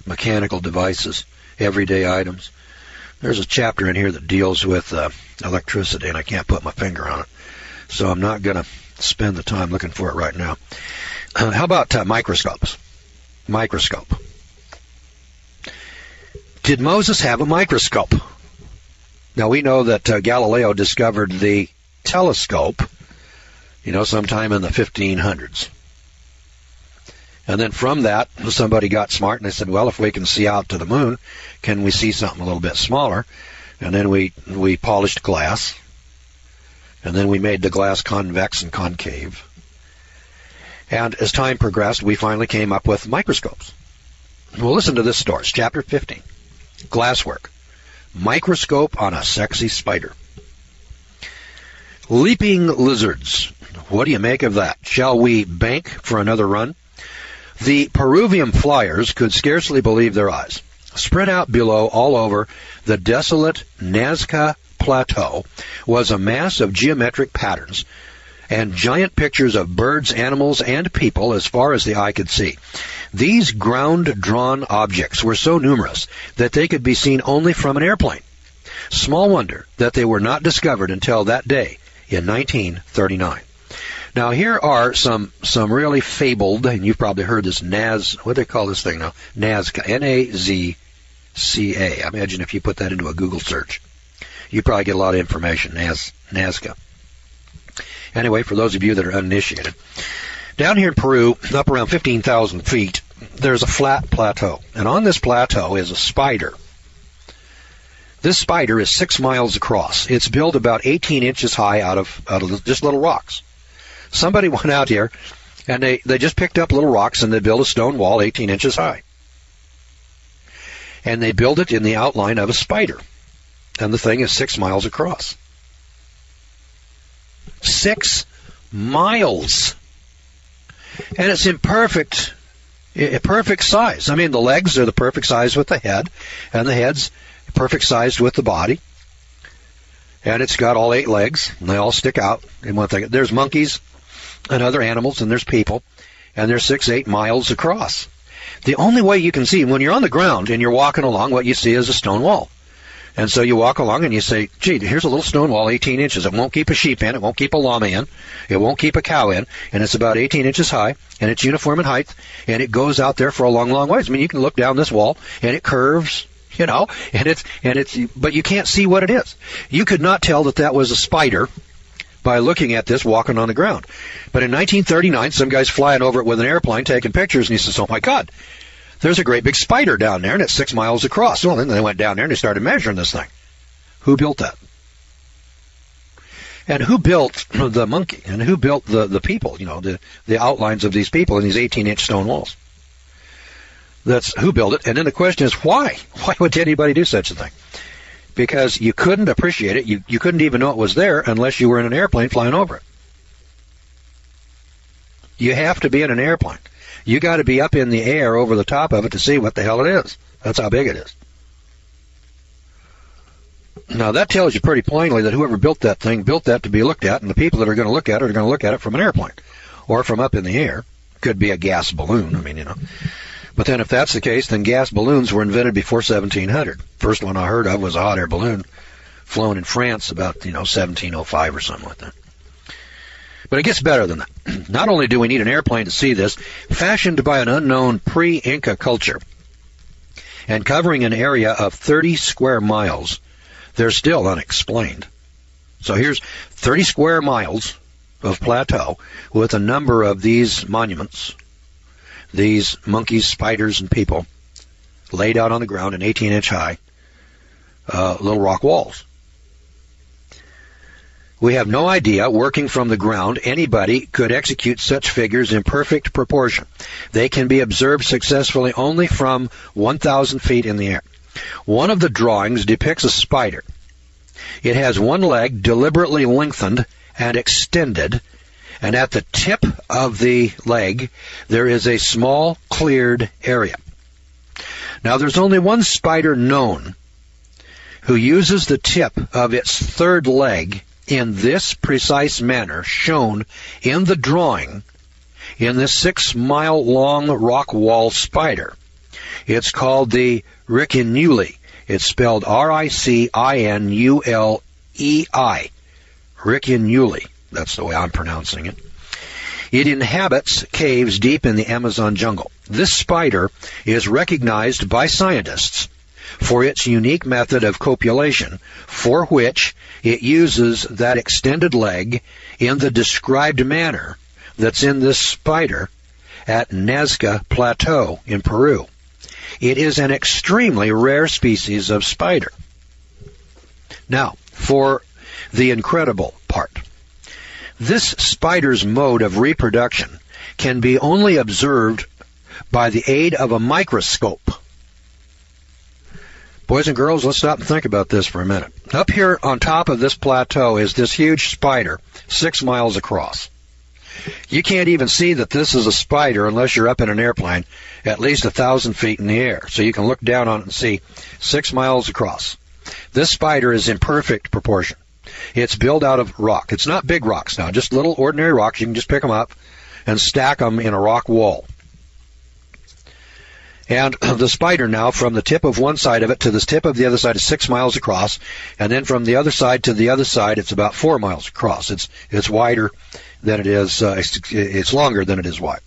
mechanical devices, everyday items. There's a chapter in here that deals with electricity, and I can't put my finger on it. So I'm not going to spend the time looking for it right now. How about microscopes? Microscope. Did Moses have a microscope? Now, we know that Galileo discovered the telescope, sometime in the 1500s. And then from that, somebody got smart and they said, well, if we can see out to the moon, can we see something a little bit smaller? And then we polished glass. And then we made the glass convex and concave. And as time progressed, we finally came up with microscopes. Well, listen to this story. It's chapter 15. Glasswork. Microscope on a sexy spider. Leaping lizards. What do you make of that? Shall we bank for another run? The Peruvian flyers could scarcely believe their eyes. Spread out below all over the desolate Nazca Plateau was a mass of geometric patterns and giant pictures of birds, animals, and people as far as the eye could see. These ground-drawn objects were so numerous that they could be seen only from an airplane. Small wonder that they were not discovered until that day in 1939. Now, here are some really fabled, and you've probably heard this what do they call this thing now? Nazca, N-A-Z-C-A. I imagine if you put that into a Google search, you probably get a lot of information, Nazca. Anyway, for those of you that are uninitiated, down here in Peru, up around 15,000 feet, there's a flat plateau. And on this plateau is a spider. This spider is 6 miles across. It's built about 18 inches high out of just little rocks. Somebody went out here, and they just picked up little rocks, and they built a stone wall 18 inches high. And they built it in the outline of a spider. And the thing is 6 miles across. 6 miles. And it's in perfect size. I mean, the legs are the perfect size with the head, and the head's perfect sized with the body. And it's got all 8 legs, and they all stick out in one thing. There's monkeys and other animals, and there's people, and they're 6-8 miles across. The only way you can see, when you're on the ground and you're walking along, what you see is a stone wall. And so you walk along and you say, gee, here's a little stone wall, 18 inches. It won't keep a sheep in. It won't keep a llama in. It won't keep a cow in. And it's about 18 inches high, and it's uniform in height, and it goes out there for a long, long ways. I mean, you can look down this wall, and it curves, but you can't see what it is. You could not tell that was a spider by looking at this walking on the ground. But in 1939, some guy's flying over it with an airplane taking pictures, and he says, oh, my God, there's a great big spider down there, and it's 6 miles across. Well, then they went down there, and they started measuring this thing. Who built that? And who built the monkey? And who built the people, the outlines of these people in these 18-inch stone walls? That's who built it. And then the question is, why? Why would anybody do such a thing? Because you couldn't appreciate it. You couldn't even know it was there unless you were in an airplane flying over it. You have to be in an airplane. You got to be up in the air over the top of it to see what the hell it is. That's how big it is. Now, that tells you pretty plainly that whoever built that thing built that to be looked at, and the people that are going to look at it are going to look at it from an airplane or from up in the air. Could be a gas balloon, But then if that's the case, then gas balloons were invented before 1700. First one I heard of was a hot air balloon flown in France about, 1705 or something like that. But it gets better than that. Not only do we need an airplane to see this, fashioned by an unknown pre-Inca culture and covering an area of 30 square miles, they're still unexplained. So here's 30 square miles of plateau with a number of these monuments, these monkeys, spiders, and people laid out on the ground in 18-inch high little rock walls. We have no idea, working from the ground, anybody could execute such figures in perfect proportion. They can be observed successfully only from 1,000 feet in the air. One of the drawings depicts a spider. It has one leg deliberately lengthened and extended, and at the tip of the leg there is a small cleared area. Now, there's only one spider known who uses the tip of its third leg in this precise manner shown in the drawing in this 6-mile-long rock wall spider. It's called the Riccinuli. It's spelled R-I-C-I-N-U-L-E-I. Riccinuli. That's the way I'm pronouncing it. It inhabits caves deep in the Amazon jungle. This spider is recognized by scientists for its unique method of copulation, for which it uses that extended leg in the described manner that's in this spider at Nazca Plateau in Peru. It is an extremely rare species of spider. Now, for the incredible part. This spider's mode of reproduction can be only observed by the aid of a microscope. Boys and girls, let's stop and think about this for a minute. Up here on top of this plateau is this huge spider, 6 miles across. You can't even see that this is a spider unless you're up in an airplane at least 1,000 feet in the air. So you can look down on it and see 6 miles across. This spider is in perfect proportion. It's built out of rock. It's not big rocks now, just little ordinary rocks. You can just pick them up and stack them in a rock wall. And the spider now, from the tip of one side of it to the tip of the other side, is 6 miles across. And then from the other side to the other side, it's about 4 miles across. It's wider than it is, it's longer than it is wide.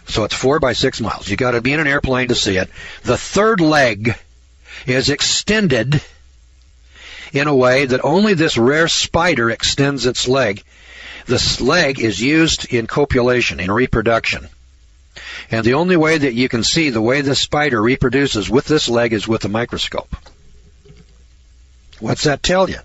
So it's 4 by 6 miles. You've got to be in an airplane to see it. The third leg is extended in a way that only this rare spider extends its leg. This leg is used in copulation, in reproduction. And the only way that you can see the way this spider reproduces with this leg is with a microscope. What's that tell you?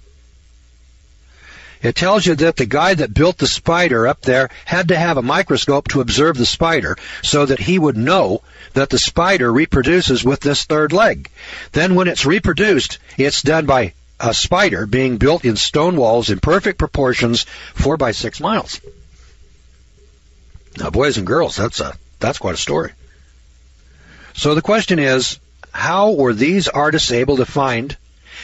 It tells you that the guy that built the spider up there had to have a microscope to observe the spider so that he would know that the spider reproduces with this third leg. Then when it's reproduced, it's done by a spider being built in stone walls in perfect proportions, 4 by 6 miles. Now, boys and girls, that's quite a story. So the question is, how were these artists able to find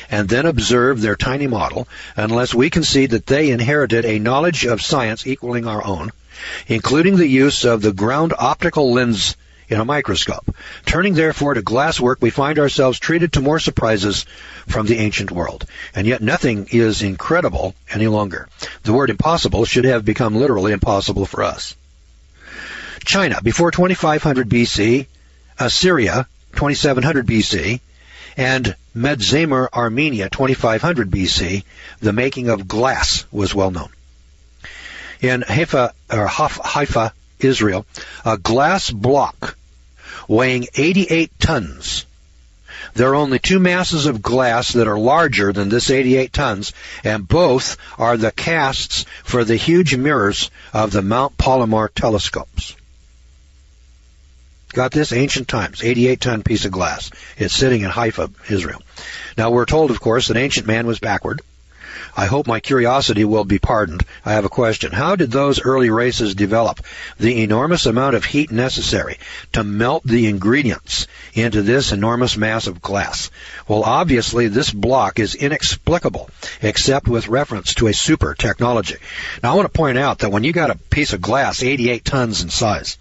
and then observe their tiny model unless we concede that they inherited a knowledge of science equaling our own, including the use of the ground optical lens in a microscope? Turning therefore to glasswork, we find ourselves treated to more surprises from the ancient world. And yet nothing is incredible any longer. The word impossible should have become literally impossible for us. China, before 2500 BC, Assyria, 2700 BC, and Medzamer, Armenia, 2500 BC, the making of glass was well known. In Haifa, Israel, a glass block weighing 88 tons. There are only 2 masses of glass that are larger than this 88 tons, and both are the casts for the huge mirrors of the Mount Palomar telescopes. Got this? Ancient times, 88-ton piece of glass. It's sitting in Haifa, Israel. Now, we're told, of course, that ancient man was backward, I hope my curiosity will be pardoned. I have a question. How did those early races develop the enormous amount of heat necessary to melt the ingredients into this enormous mass of glass? Well, obviously, this block is inexplicable, except with reference to a super technology. Now, I want to point out that when you got a piece of glass 88 tons in size,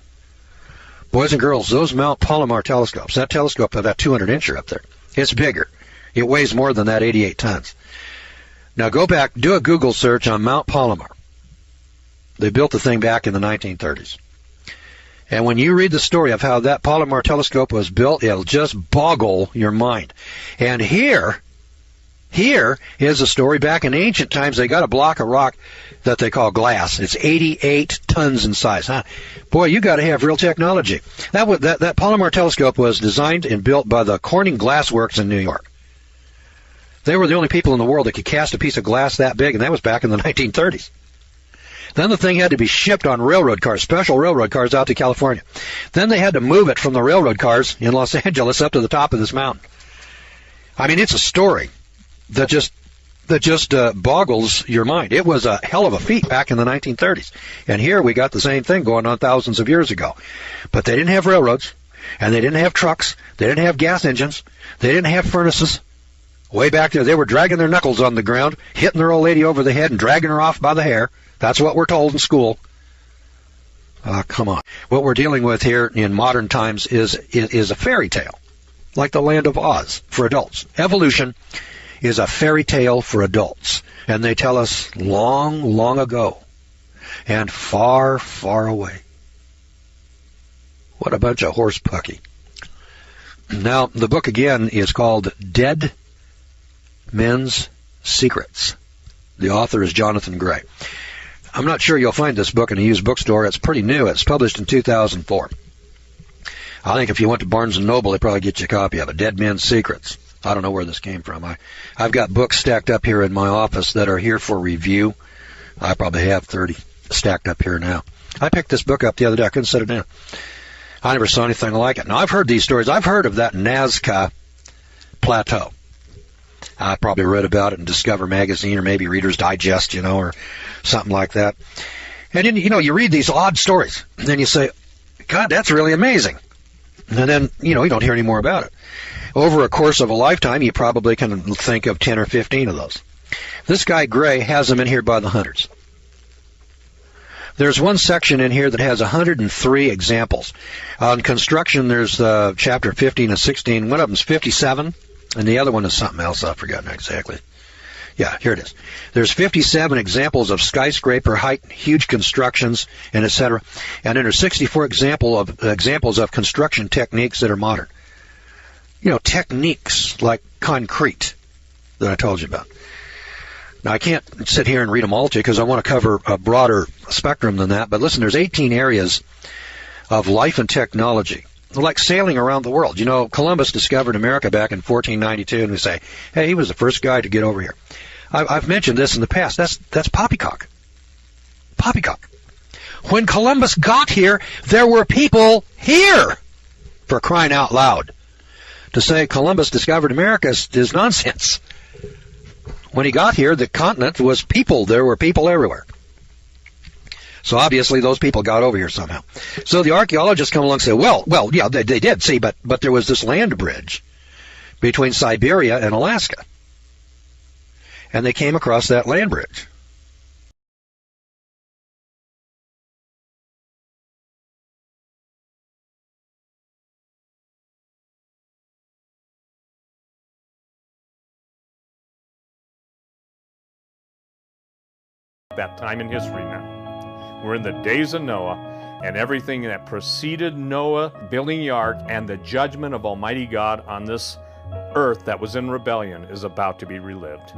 boys and girls, those Mount Palomar telescopes, that telescope, that 200-incher up there, it's bigger. It weighs more than that 88 tons. Now go back, do a Google search on Mount Palomar. They built the thing back in the 1930s. And when you read the story of how that Palomar telescope was built, it'll just boggle your mind. And here is a story back in ancient times. They got a block of rock that they call glass. It's 88 tons in size. Huh? Boy, you got to have real technology. That Palomar telescope was designed and built by the Corning Glass Works in New York. They were the only people in the world that could cast a piece of glass that big, and that was back in the 1930s. Then the thing had to be shipped on railroad cars, special railroad cars out to California. Then they had to move it from the railroad cars in Los Angeles up to the top of this mountain. I mean, it's a story that just boggles your mind. It was a hell of a feat back in the 1930s. And here we got the same thing going on thousands of years ago. But they didn't have railroads, and they didn't have trucks, they didn't have gas engines, they didn't have furnaces. Way back there, they were dragging their knuckles on the ground, hitting their old lady over the head and dragging her off by the hair. That's what we're told in school. Come on. What we're dealing with here in modern times is a fairy tale, like the Land of Oz for adults. Evolution is a fairy tale for adults, and they tell us long, long ago and far, far away. What a bunch of horse pucky. Now, the book again is called Dead Men's Secrets. The author is Jonathan Gray. I'm not sure you'll find this book in a used bookstore. It's pretty new. It's published in 2004. I think if you went to Barnes & Noble, they'd probably get you a copy of it. Dead Men's Secrets. I don't know where this came from. I've got books stacked up here in my office that are here for review. I probably have 30 stacked up here now. I picked this book up the other day. I couldn't set it down. I never saw anything like it. Now, I've heard these stories. I've heard of that Nazca Plateau. I probably read about it in Discover Magazine or maybe Reader's Digest, or something like that. And then, you read these odd stories, and then you say, God, that's really amazing. And then, you don't hear any more about it. Over a course of a lifetime, you probably can think of 10 or 15 of those. This guy, Gray, has them in here by the hundreds. There's one section in here that has 103 examples. On construction, there's chapter 15 and 16. One of them's 57. And the other one is something else. I've forgotten exactly. Yeah, here it is. There's 57 examples of skyscraper height, huge constructions, and etc. And then there's 64 examples of construction techniques that are modern. Techniques like concrete that I told you about. Now, I can't sit here and read them all to you because I want to cover a broader spectrum than that. But listen, there's 18 areas of life and technology. Like sailing around the world. Columbus discovered America back in 1492, and we say, hey, he was the first guy to get over here. I've mentioned this in the past. That's poppycock. Poppycock. When Columbus got here, there were people here, for crying out loud. To say Columbus discovered America is nonsense. When he got here, the continent was people. There were people everywhere. So obviously those people got over here somehow. So the archaeologists come along and say, well, yeah, they did, see, but there was this land bridge between Siberia and Alaska. And they came across that land bridge. That time in history now. We're in the days of Noah, and everything that preceded Noah building the ark and the judgment of Almighty God on this earth that was in rebellion is about to be relived.